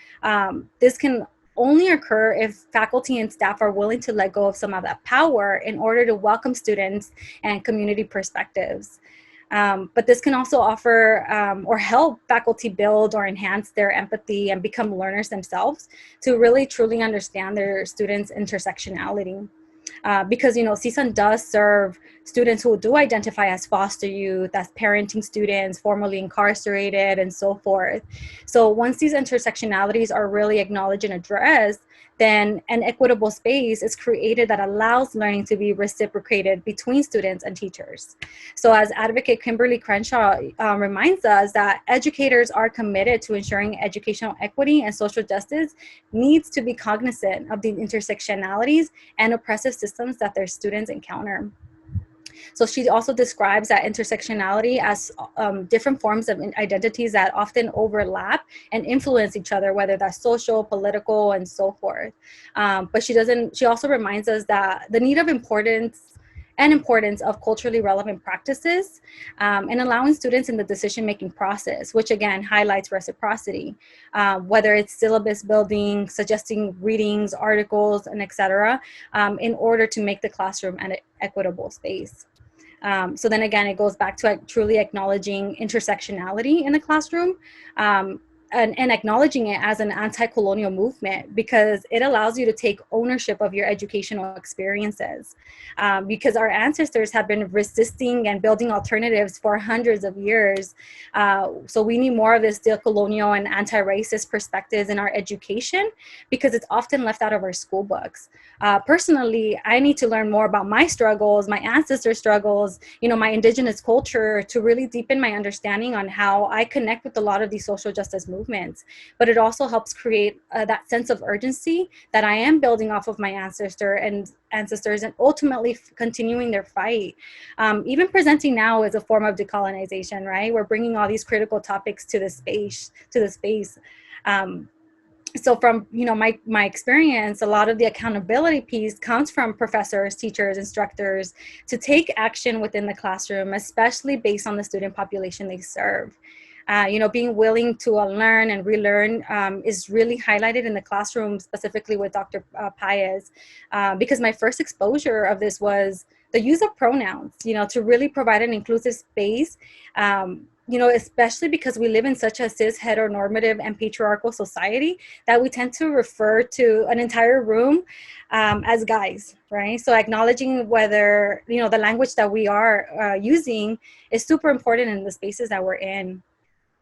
This can only occur if faculty and staff are willing to let go of some of that power in order to welcome students and community perspectives. But this can also offer or help faculty build or enhance their empathy and become learners themselves to really truly understand their students' intersectionality. because, CSUN does serve students who do identify as foster youth, as parenting students, formerly incarcerated, and so forth. So once these intersectionalities are really acknowledged and addressed, then an equitable space is created that allows learning to be reciprocated between students and teachers. So as Advocate Kimberly Crenshaw reminds us, that educators are committed to ensuring educational equity and social justice needs to be cognizant of the intersectionalities and oppressive systems that their students encounter. So she also describes that intersectionality as different forms of identities that often overlap and influence each other, whether that's social, political, and so forth. But she also reminds us that the need of importance of culturally relevant practices and allowing students in the decision-making process, which again highlights reciprocity, whether it's syllabus building, suggesting readings, articles, and etc., in order to make the classroom an equitable space. So then again, it goes back to truly acknowledging intersectionality in the classroom, and acknowledging it as an anti-colonial movement, because it allows you to take ownership of your educational experiences, because our ancestors have been resisting and building alternatives for hundreds of years. So we need more of this decolonial and anti-racist perspectives in our education, because it's often left out of our school books. Personally, I need to learn more about my struggles, my ancestors' struggles, my indigenous culture, to really deepen my understanding on how I connect with a lot of these social justice movements. But it also helps create that sense of urgency that I am building off of my ancestors and ultimately continuing their fight. Even presenting now is a form of decolonization, right? We're bringing all these critical topics to the space. So from my experience, a lot of the accountability piece comes from professors, teachers, instructors to take action within the classroom, especially based on the student population they serve. Being willing to learn and relearn is really highlighted in the classroom, specifically with Dr. Paez, because my first exposure of this was the use of pronouns, to really provide an inclusive space, especially because we live in such a cis, heteronormative, and patriarchal society that we tend to refer to an entire room as guys, right? So acknowledging whether, the language that we are using is super important in the spaces that we're in.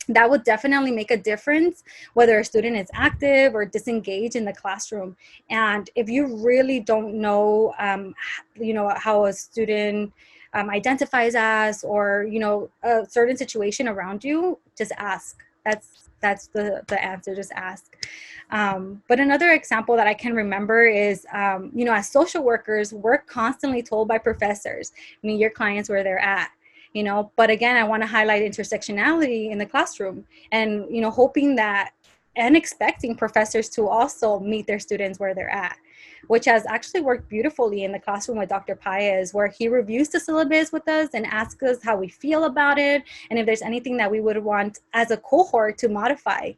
That would definitely make a difference whether a student is active or disengaged in the classroom. And if you really don't know, how a student identifies as, or, a certain situation around you, just ask. That's the answer, just ask. But another example that I can remember is, as social workers, we're constantly told by professors, meet your clients where they're at. But again, I want to highlight intersectionality in the classroom, and, hoping that and expecting professors to also meet their students where they're at, which has actually worked beautifully in the classroom with Dr. Paez, where he reviews the syllabus with us and asks us how we feel about it, and if there's anything that we would want as a cohort to modify,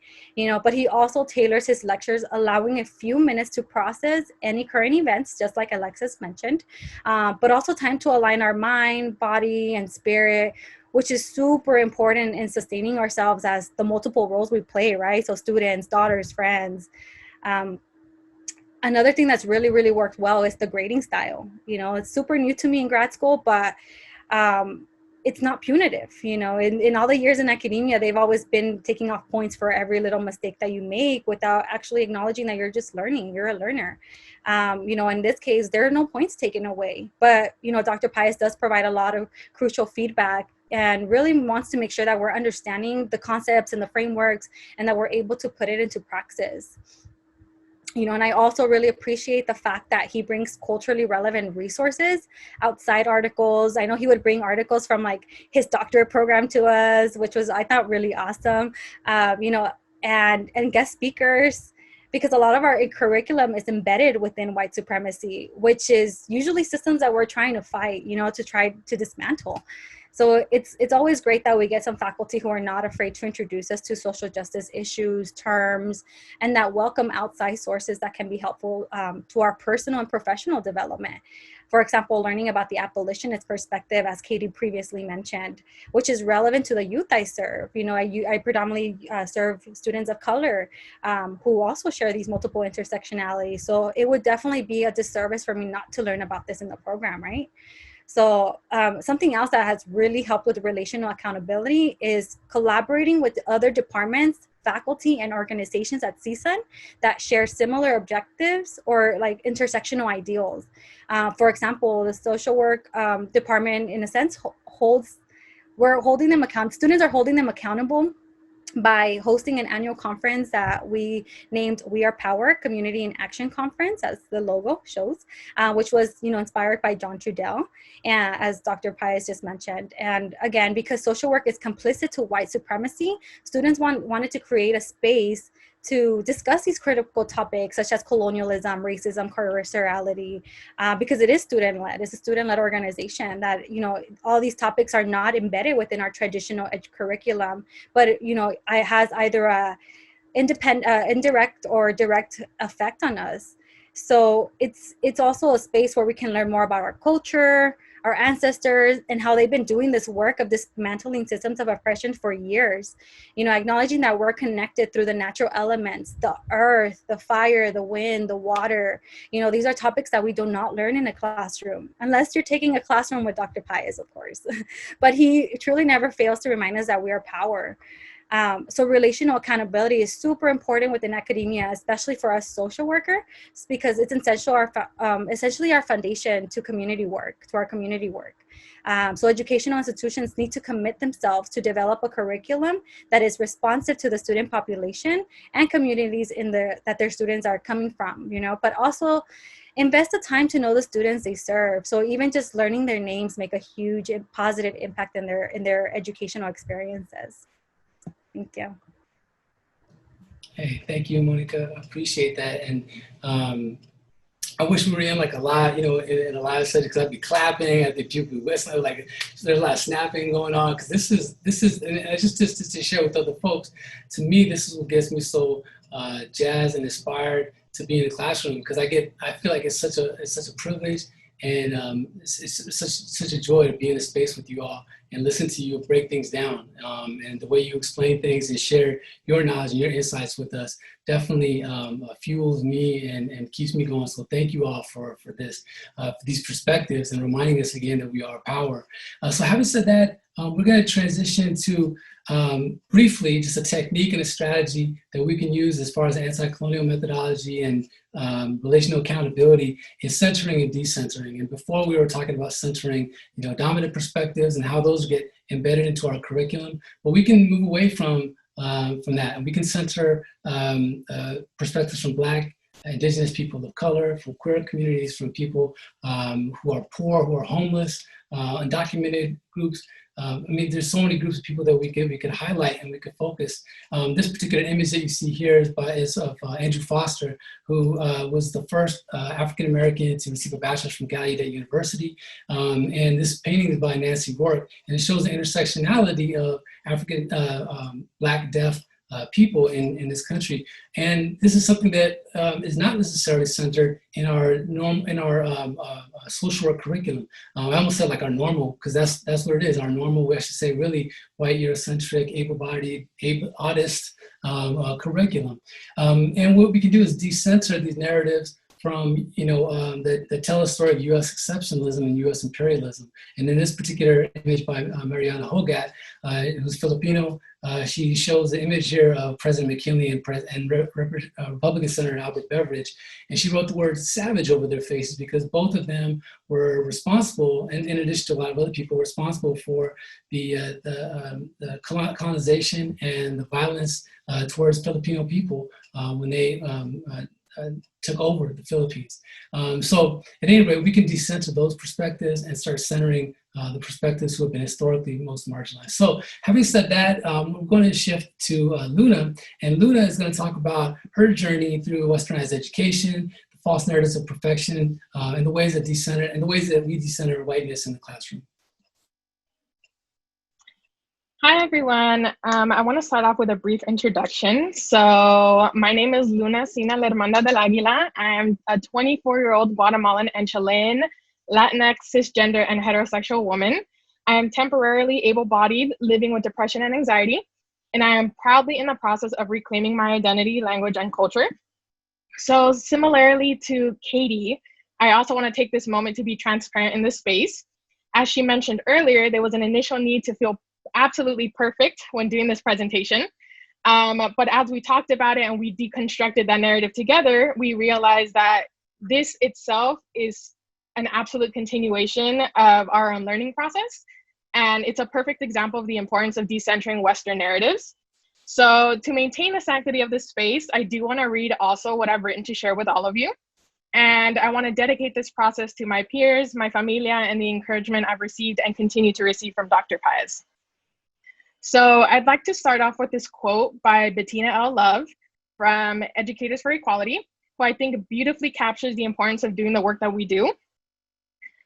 but he also tailors his lectures, allowing a few minutes to process any current events, just like Alexis mentioned, but also time to align our mind, body, and spirit, which is super important in sustaining ourselves as the multiple roles we play, right? So students, daughters, friends. Another thing that's really, really worked well is the grading style. It's super new to me in grad school, but it's not punitive. In all the years in academia, they've always been taking off points for every little mistake that you make without actually acknowledging that you're just learning, you're a learner. In this case, there are no points taken away, but, Dr. Paez does provide a lot of crucial feedback and really wants to make sure that we're understanding the concepts and the frameworks, and that we're able to put it into praxis. And I also really appreciate the fact that he brings culturally relevant resources outside articles. I know he would bring articles from his doctorate program to us, which was, I thought, really awesome, and guest speakers, because a lot of our curriculum is embedded within white supremacy, which is usually systems that we're trying to fight, to try to dismantle. So it's always great that we get some faculty who are not afraid to introduce us to social justice issues, terms, and that welcome outside sources that can be helpful to our personal and professional development. For example, learning about the abolitionist perspective, as Katie previously mentioned, which is relevant to the youth I serve. You know, I predominantly serve students of color who also share these multiple intersectionalities. So it would definitely be a disservice for me not to learn about this in the program, right? So something else that has really helped with relational accountability is collaborating with other departments, faculty, and organizations at CSUN that share similar objectives or like intersectional ideals. For example, the social work department, in a sense, students are holding them accountable by hosting an annual conference that we named We Are Power Community in Action Conference, as the logo shows, which was, you know, inspired by John Trudell, and as Dr. Paez just mentioned. And again, because social work is complicit to white supremacy, students wanted to create a space to discuss these critical topics such as colonialism, racism, carcerality, because it is student-led. It's a student-led organization that, you know, all these topics are not embedded within our traditional curriculum, but, you know, it has either a indirect or direct effect on us. So it's also a space where we can learn more about our culture, our ancestors, and how they've been doing this work of dismantling systems of oppression for years. You know, acknowledging that we're connected through the natural elements, the earth, the fire, the wind, the water. You know, these are topics that we do not learn in a classroom, unless you're taking a classroom with Dr. Paez, of course. But he truly never fails to remind us that we are power. So relational accountability is super important within academia, especially for us social workers, because it's essentially our foundation to community work, to our community work. So educational institutions need to commit themselves to develop a curriculum that is responsive to the student population and communities that their students are coming from, you know, but also invest the time to know the students they serve. So even just learning their names make a huge positive impact in their educational experiences. Thank you. Hey, thank you, Monica. I appreciate that. And I wish we were in like a lot, you know, in a lot of subjects. I'd be clapping, I'd be people whistling, like there's a lot of snapping going on. Because this is, and just to share with other folks. To me, this is what gets me so jazzed and inspired to be in the classroom. Because I feel like it's such a privilege, and it's such a joy to be in a space with you all and listen to you break things down. And the way you explain things and share your knowledge and your insights with us definitely fuels me and keeps me going. So thank you all for this, for these perspectives and reminding us again that we are power. So having said that, we're going to transition to briefly just a technique and a strategy that we can use as far as anti-colonial methodology and relational accountability is centering and decentering. And before we were talking about centering, you know, dominant perspectives and how those get embedded into our curriculum, but we can move away from that, and we can center perspectives from Black, Indigenous people of color, from queer communities, from people who are poor, who are homeless, undocumented groups. I mean, there's so many groups of people that we could highlight and we could focus. This particular image that you see here is of Andrew Foster, who was the first African-American to receive a bachelor's from Gallaudet University. And this painting is by Nancy Rourke, and it shows the intersectionality of African, Black, deaf, people in this country. And this is something that is not necessarily centered in our social work curriculum. I almost said like our normal, because that's what it is, our normal, I should say really white, Eurocentric, able-bodied, autist curriculum. And what we can do is decenter these narratives from, you know, that tell a story of U.S. exceptionalism and U.S. imperialism. And in this particular image by Mariana Hogat, who's Filipino, she shows the image here of President McKinley and Republican Senator Albert Beveridge. And she wrote the word savage over their faces because both of them were responsible, and in addition to a lot of other people, responsible for the colonization and the violence towards Filipino people when they took over the Philippines. So at any rate, we can decenter those perspectives and start centering the perspectives who have been historically most marginalized. So having said that, we're going to shift to Luna, and Luna is going to talk about her journey through westernized education, the false narratives of perfection, and the ways that we decenter whiteness in the classroom. Hi, everyone. I want to start off with a brief introduction. So my name is Xena Lermanda Del Aguila. I am a 24-year-old Guatemalan and Chilean Latinx, cisgender, and heterosexual woman. I am temporarily able-bodied, living with depression and anxiety, and I am proudly in the process of reclaiming my identity, language, and culture. So similarly to Katie, I also want to take this moment to be transparent in this space. As she mentioned earlier, there was an initial need to feel absolutely perfect when doing this presentation. But as we talked about it and we deconstructed that narrative together, we realized that this itself is an absolute continuation of our own learning process. And it's a perfect example of the importance of decentering Western narratives. So to maintain the sanctity of this space, I do want to read also what I've written to share with all of you. And I want to dedicate this process to my peers, my familia, and the encouragement I've received and continue to receive from Dr. Paez. So I'd like to start off with this quote by Bettina L. Love from Educators for Equality, who I think beautifully captures the importance of doing the work that we do.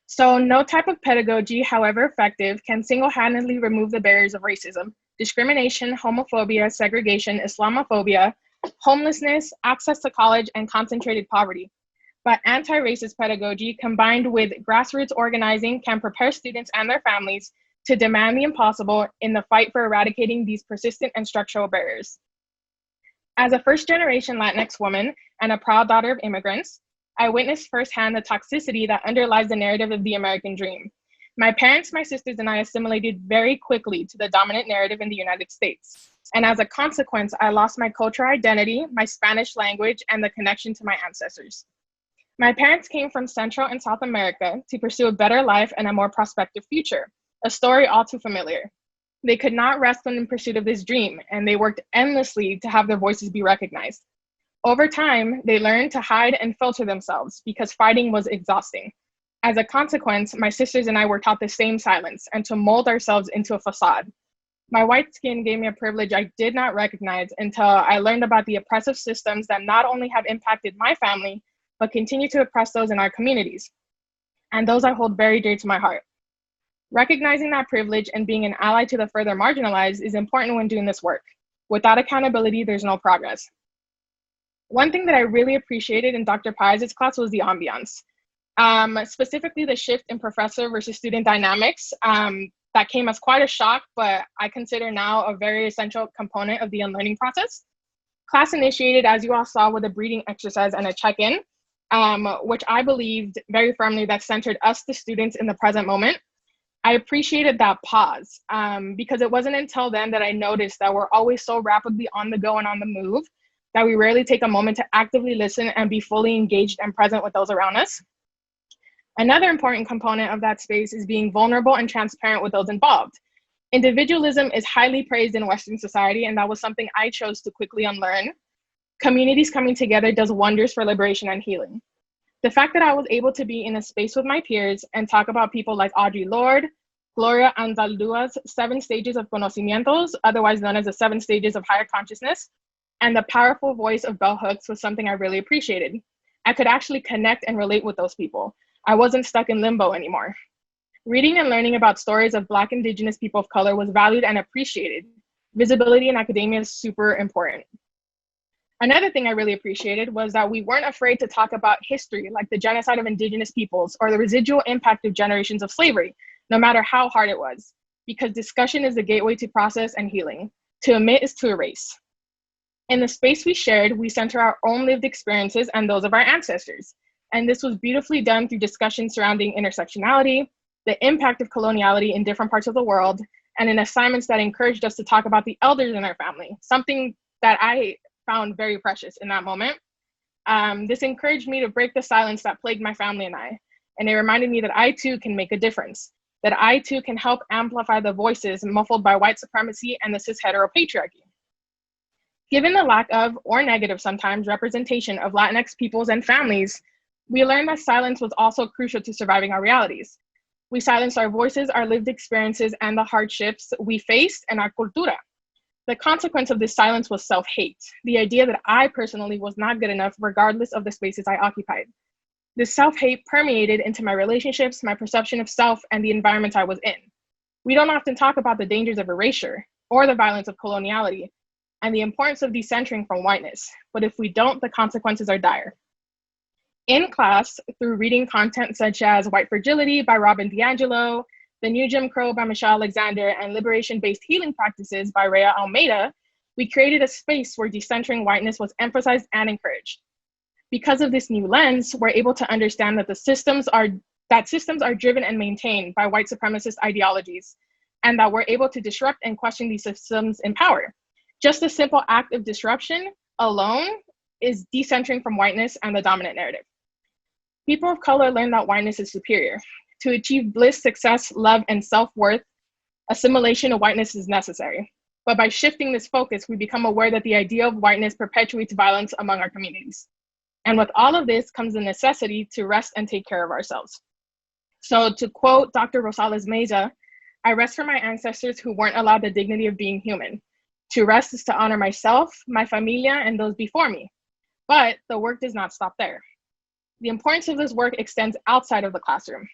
So no type of pedagogy, however effective, can single-handedly remove the barriers of racism, discrimination, homophobia, segregation, Islamophobia, homelessness, access to college, and concentrated poverty. But anti-racist pedagogy combined with grassroots organizing can prepare students and their families to demand the impossible in the fight for eradicating these persistent and structural barriers. As a first-generation Latinx woman and a proud daughter of immigrants, I witnessed firsthand the toxicity that underlies the narrative of the American dream. My parents, my sisters, and I assimilated very quickly to the dominant narrative in the United States. And as a consequence, I lost my cultural identity, my Spanish language, and the connection to my ancestors. My parents came from Central and South America to pursue a better life and a more prospective future, a story all too familiar. They could not rest in pursuit of this dream, and they worked endlessly to have their voices be recognized. Over time, they learned to hide and filter themselves because fighting was exhausting. As a consequence, my sisters and I were taught the same silence and to mold ourselves into a facade. My white skin gave me a privilege I did not recognize until I learned about the oppressive systems that not only have impacted my family, but continue to oppress those in our communities. And those I hold very dear to my heart. Recognizing that privilege and being an ally to the further marginalized is important when doing this work. Without accountability, there's no progress. One thing that I really appreciated in Dr. Paez's class was the ambiance. Specifically the shift in professor versus student dynamics that came as quite a shock, but I consider now a very essential component of the unlearning process. Class initiated, as you all saw, with a breathing exercise and a check-in, which I believed very firmly that centered us, the students, in the present moment. I appreciated that pause because it wasn't until then that I noticed that we're always so rapidly on the go and on the move that we rarely take a moment to actively listen and be fully engaged and present with those around us. Another important component of that space is being vulnerable and transparent with those involved. Individualism is highly praised in Western society, and that was something I chose to quickly unlearn. Communities coming together does wonders for liberation and healing. The fact that I was able to be in a space with my peers and talk about people like Audre Lorde, Gloria Anzaldua's 7 stages of conocimientos, otherwise known as the 7 stages of higher consciousness, and the powerful voice of bell hooks was something I really appreciated. I could actually connect and relate with those people. I wasn't stuck in limbo anymore. Reading and learning about stories of Black, Indigenous people of color was valued and appreciated. Visibility in academia is super important. Another thing I really appreciated was that we weren't afraid to talk about history, like the genocide of Indigenous peoples or the residual impact of generations of slavery, no matter how hard it was, because discussion is the gateway to process and healing. To omit is to erase. In the space we shared, we center our own lived experiences and those of our ancestors. And this was beautifully done through discussions surrounding intersectionality, the impact of coloniality in different parts of the world, and in assignments that encouraged us to talk about the elders in our family, something that I found very precious in that moment. This encouraged me to break the silence that plagued my family and I. And it reminded me that I too can make a difference, that I too can help amplify the voices muffled by white supremacy and the cis heteropatriarchy. Given the lack of, or negative sometimes, representation of Latinx peoples and families, we learned that silence was also crucial to surviving our realities. We silenced our voices, our lived experiences, and the hardships we faced, and our cultura. The consequence of this silence was self-hate, the idea that I personally was not good enough regardless of the spaces I occupied. This self-hate permeated into my relationships, my perception of self, and the environment I was in. We don't often talk about the dangers of erasure or the violence of coloniality and the importance of decentering from whiteness, but if we don't, the consequences are dire. in class through reading content such as White Fragility by Robin DiAngelo, The New Jim Crow by Michelle Alexander, and Liberation-Based Healing Practices by Rhea Almeida, we created a space where decentering whiteness was emphasized and encouraged. Because of this new lens, we're able to understand that systems are driven and maintained by white supremacist ideologies, and that we're able to disrupt and question these systems in power. Just a simple act of disruption alone is decentering from whiteness and the dominant narrative. People of color learn that whiteness is superior. To achieve bliss, success, love, and self-worth, assimilation of whiteness is necessary. But by shifting this focus, we become aware that the idea of whiteness perpetuates violence among our communities. And with all of this comes the necessity to rest and take care of ourselves. So to quote Dr. Rosales Meza, I rest for my ancestors who weren't allowed the dignity of being human. To rest is to honor myself, my familia, and those before me. But the work does not stop there. The importance of this work extends outside of the classroom.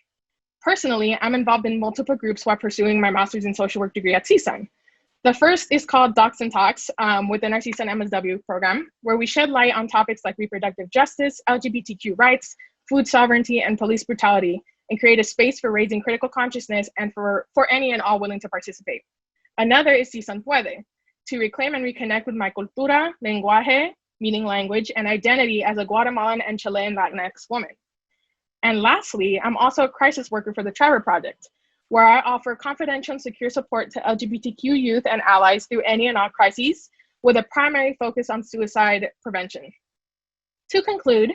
Personally, I'm involved in multiple groups while pursuing my master's in social work degree at CSUN. The first is called Docs and Talks within our CSUN MSW program, where we shed light on topics like reproductive justice, LGBTQ rights, food sovereignty, and police brutality, and create a space for raising critical consciousness and for any and all willing to participate. Another is CSUN Puede, to reclaim and reconnect with my cultura, lenguaje, meaning language, and identity as a Guatemalan and Chilean Latinx woman. And lastly, I'm also a crisis worker for the Trevor Project, where I offer confidential and secure support to LGBTQ youth and allies through any and all crises, with a primary focus on suicide prevention. To conclude,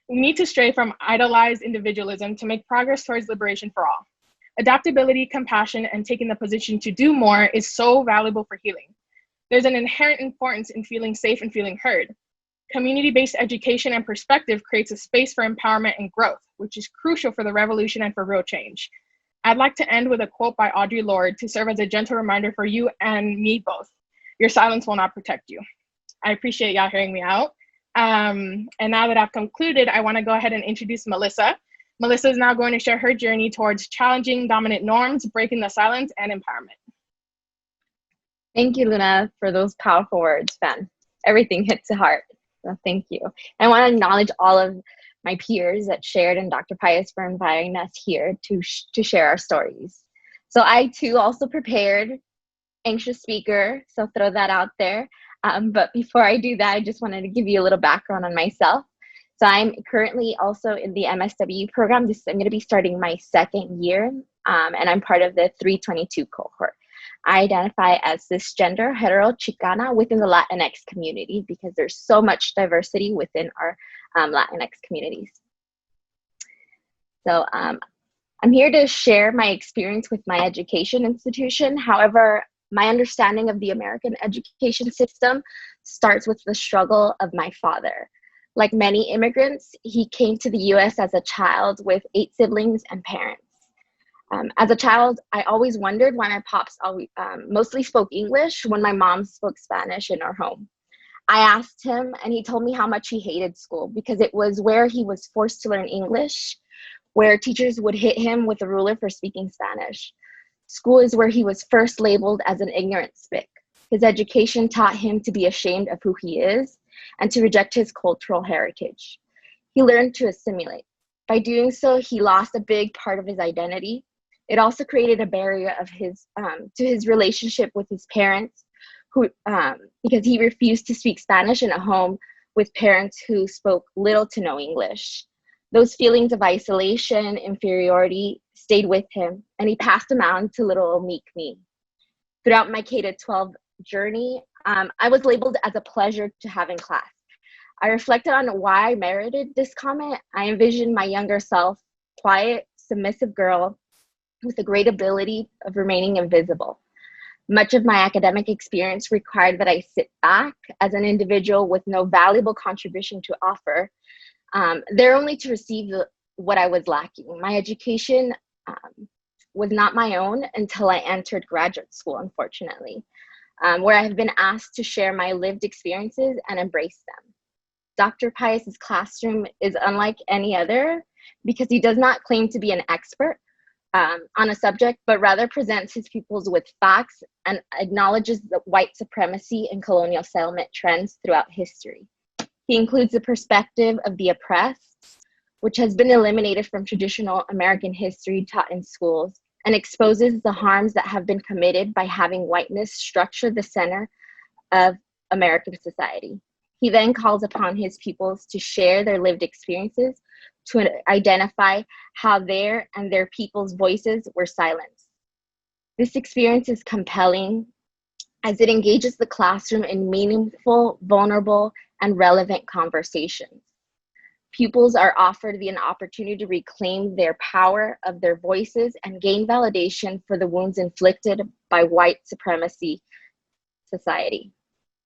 we need to stray from idolized individualism to make progress towards liberation for all. Adaptability, compassion, and taking the position to do more is so valuable for healing. There's an inherent importance in feeling safe and feeling heard. Community-based education and perspective creates a space for empowerment and growth, which is crucial for the revolution and for real change. I'd like to end with a quote by Audre Lorde to serve as a gentle reminder for you and me both. Your silence will not protect you. I appreciate y'all hearing me out. And now that I've concluded, I want to go ahead and introduce Melissa. Melissa is now going to share her journey towards challenging dominant norms, breaking the silence, and empowerment. Thank you, Luna, for those powerful words, Ben. Everything hits the heart. So thank you. I want to acknowledge all of my peers that shared and Dr. Paez for inviting us here to share our stories. So I too also prepared anxious speaker, so throw that out there. But before I do that, I just wanted to give you a little background on myself. So I'm currently also in the MSW program. I'm going to be starting my second year, and I'm part of the 322 cohort. I identify as cisgender, hetero, Chicana within the Latinx community because there's so much diversity within our Latinx communities. So I'm here to share my experience with my education institution. However, my understanding of the American education system starts with the struggle of my father. Like many immigrants, he came to the US as a child with 8 siblings and parents. As a child, I always wondered why my pops always, mostly spoke English when my mom spoke Spanish in our home. I asked him, and he told me how much he hated school because it was where he was forced to learn English, where teachers would hit him with a ruler for speaking Spanish. School is where he was first labeled as an ignorant spick. His education taught him to be ashamed of who he is and to reject his cultural heritage. He learned to assimilate. By doing so, he lost a big part of his identity. It also created a barrier of to his relationship with his parents, who because he refused to speak Spanish in a home with parents who spoke little to no English. Those feelings of isolation, inferiority stayed with him, and he passed them on to little meek me. Throughout my K-12 journey, I was labeled as a pleasure to have in class. I reflected on why I merited this comment. I envisioned my younger self, quiet, submissive girl with a great ability of remaining invisible. Much of my academic experience required that I sit back as an individual with no valuable contribution to offer, there only to receive what I was lacking. My education was not my own until I entered graduate school, unfortunately, where I have been asked to share my lived experiences and embrace them. Dr. Paez's classroom is unlike any other because he does not claim to be an expert on a subject, but rather presents his pupils with facts and acknowledges the white supremacy and colonial settlement trends throughout history. He includes the perspective of the oppressed, which has been eliminated from traditional American history taught in schools, and exposes the harms that have been committed by having whiteness structure the center of American society. He then calls upon his pupils to share their lived experiences, to identify how their and their people's voices were silenced. This experience is compelling as it engages the classroom in meaningful, vulnerable, and relevant conversations. Pupils are offered an opportunity to reclaim their power of their voices and gain validation for the wounds inflicted by white supremacy society.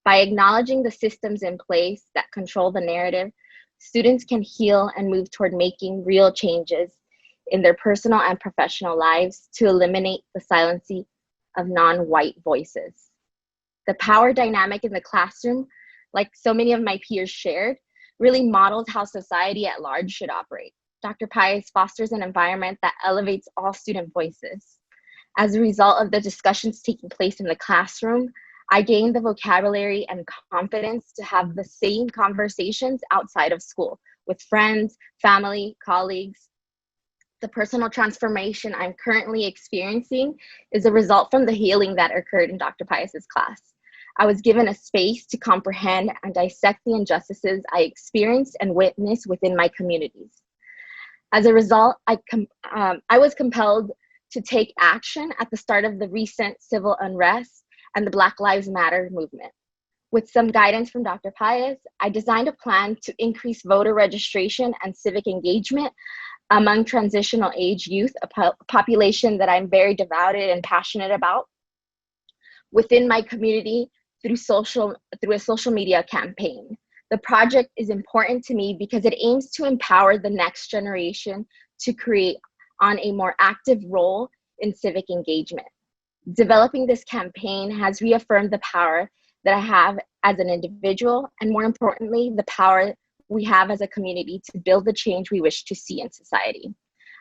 By acknowledging the systems in place that control the narrative, students can heal and move toward making real changes in their personal and professional lives to eliminate the silencing of non-white voices. The power dynamic in the classroom, like so many of my peers shared, really models how society at large should operate. Dr. Paez fosters an environment that elevates all student voices. As a result of the discussions taking place in the classroom, I gained the vocabulary and confidence to have the same conversations outside of school with friends, family, colleagues. The personal transformation I'm currently experiencing is a result from the healing that occurred in Dr. Paez's class. I was given a space to comprehend and dissect the injustices I experienced and witnessed within my communities. As a result, I was compelled to take action at the start of the recent civil unrest and the Black Lives Matter movement. With some guidance from Dr. Paez, I designed a plan to increase voter registration and civic engagement among transitional age youth, a population that I'm very devoted and passionate about, within my community through a social media campaign. The project is important to me because it aims to empower the next generation to create on a more active role in civic engagement. Developing this campaign has reaffirmed the power that I have as an individual, and more importantly, the power we have as a community to build the change we wish to see in society.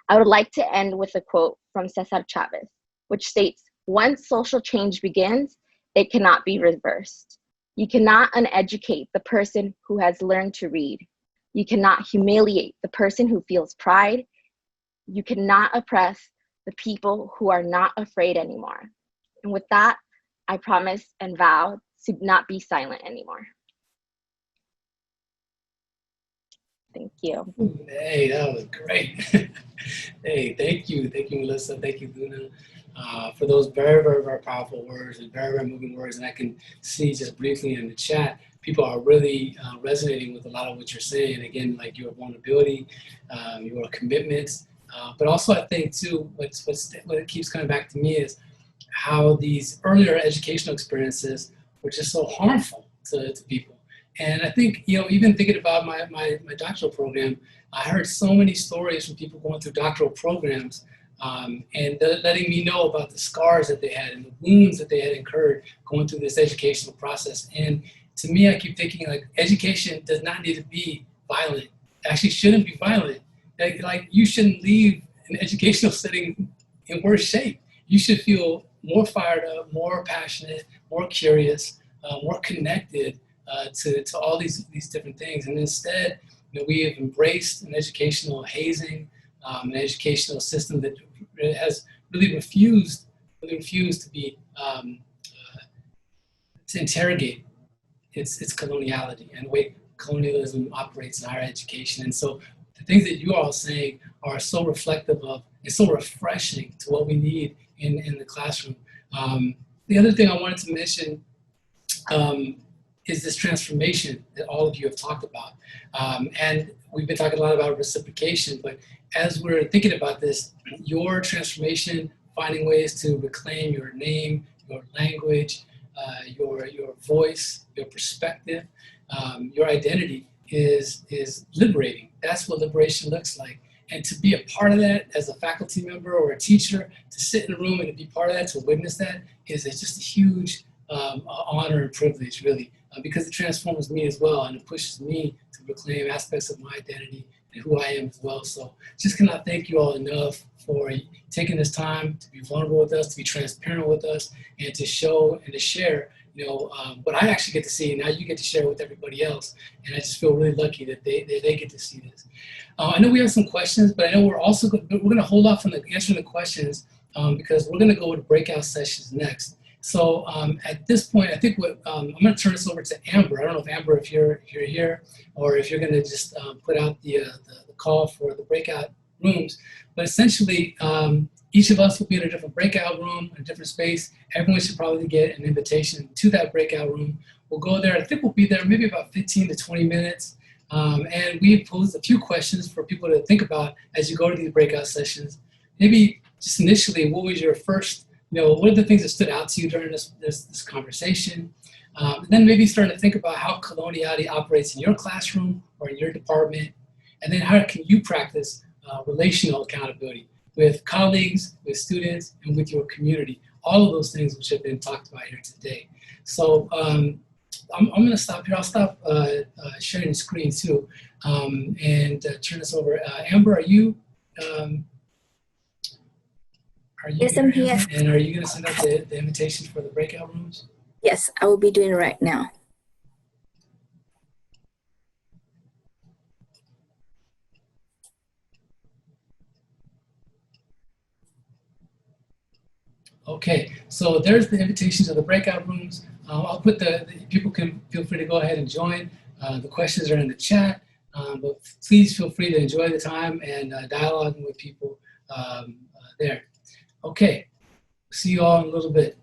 I would like to end with a quote from Cesar Chavez, which states, "Once social change begins, it cannot be reversed. You cannot uneducate the person who has learned to read. You cannot humiliate the person who feels pride. You cannot oppress the people who are not afraid anymore." And with that, I promise and vow to not be silent anymore. Thank you. Hey, that was great. Hey, thank you, Melissa. Thank you, Luna, for those very, very, very powerful words and very, very moving words. And I can see just briefly in the chat, people are really resonating with a lot of what you're saying. Again, like your vulnerability, your commitments, but also I think too, what keeps coming back to me is how these earlier educational experiences were just so harmful to people. And I think, even thinking about my doctoral program, I heard so many stories from people going through doctoral programs and letting me know about the scars that they had and the wounds that they had incurred going through this educational process. And to me, I keep thinking, like, education does not need to be violent. It actually shouldn't be violent. Like you shouldn't leave an educational setting in worse shape. You should feel more fired up, more passionate, more curious, more connected to all these different things. And instead, we have embraced an educational hazing, an educational system that has really refused to be to interrogate its coloniality and the way colonialism operates in higher education. And so the things that you are all saying are so reflective of and so refreshing to what we need in the classroom. The other thing I wanted to mention is this transformation that all of you have talked about. And we've been talking a lot about reciprocation, but as we're thinking about this, your transformation, finding ways to reclaim your name, your language, your voice, your perspective, your identity is liberating. That's what liberation looks like. And to be a part of that as a faculty member or a teacher, to sit in a room and to be part of that, to witness that, is just a huge honor and privilege, really, because it transforms me as well, and it pushes me to reclaim aspects of my identity and who I am as well. So just cannot thank you all enough for taking this time to be vulnerable with us, to be transparent with us, and to show and to share, what I actually get to see. Now you get to share with everybody else. And I just feel really lucky that they get to see this. I know we have some questions, but I know we're going to hold off on answering the questions because we're going to go to breakout sessions next. So at this point, I think I'm going to turn this over to Amber. I don't know if Amber, if you're here, or if you're going to just put out the call for the breakout rooms. But essentially, each of us will be in a different breakout room, a different space. Everyone should probably get an invitation to that breakout room. We'll go there. I think we'll be there maybe about 15 to 20 minutes. And we posed a few questions for people to think about as you go to these breakout sessions. Maybe just initially, what was your first, what are the things that stood out to you during this conversation? And then maybe starting to think about how coloniality operates in your classroom or in your department. And then how can you practice relational accountability with colleagues, with students, and with your community. All of those things which have been talked about here today. So I'm going to stop here. I'll stop sharing the screen too and turn this over. Amber, are you Yes, I'm here. And are you going to send out the invitations for the breakout rooms? Yes, I will be doing it right now. Okay, so there's the invitations of the breakout rooms. I'll put people can feel free to go ahead and join. The questions are in the chat, but please feel free to enjoy the time and dialoguing with people there. Okay, see you all in a little bit.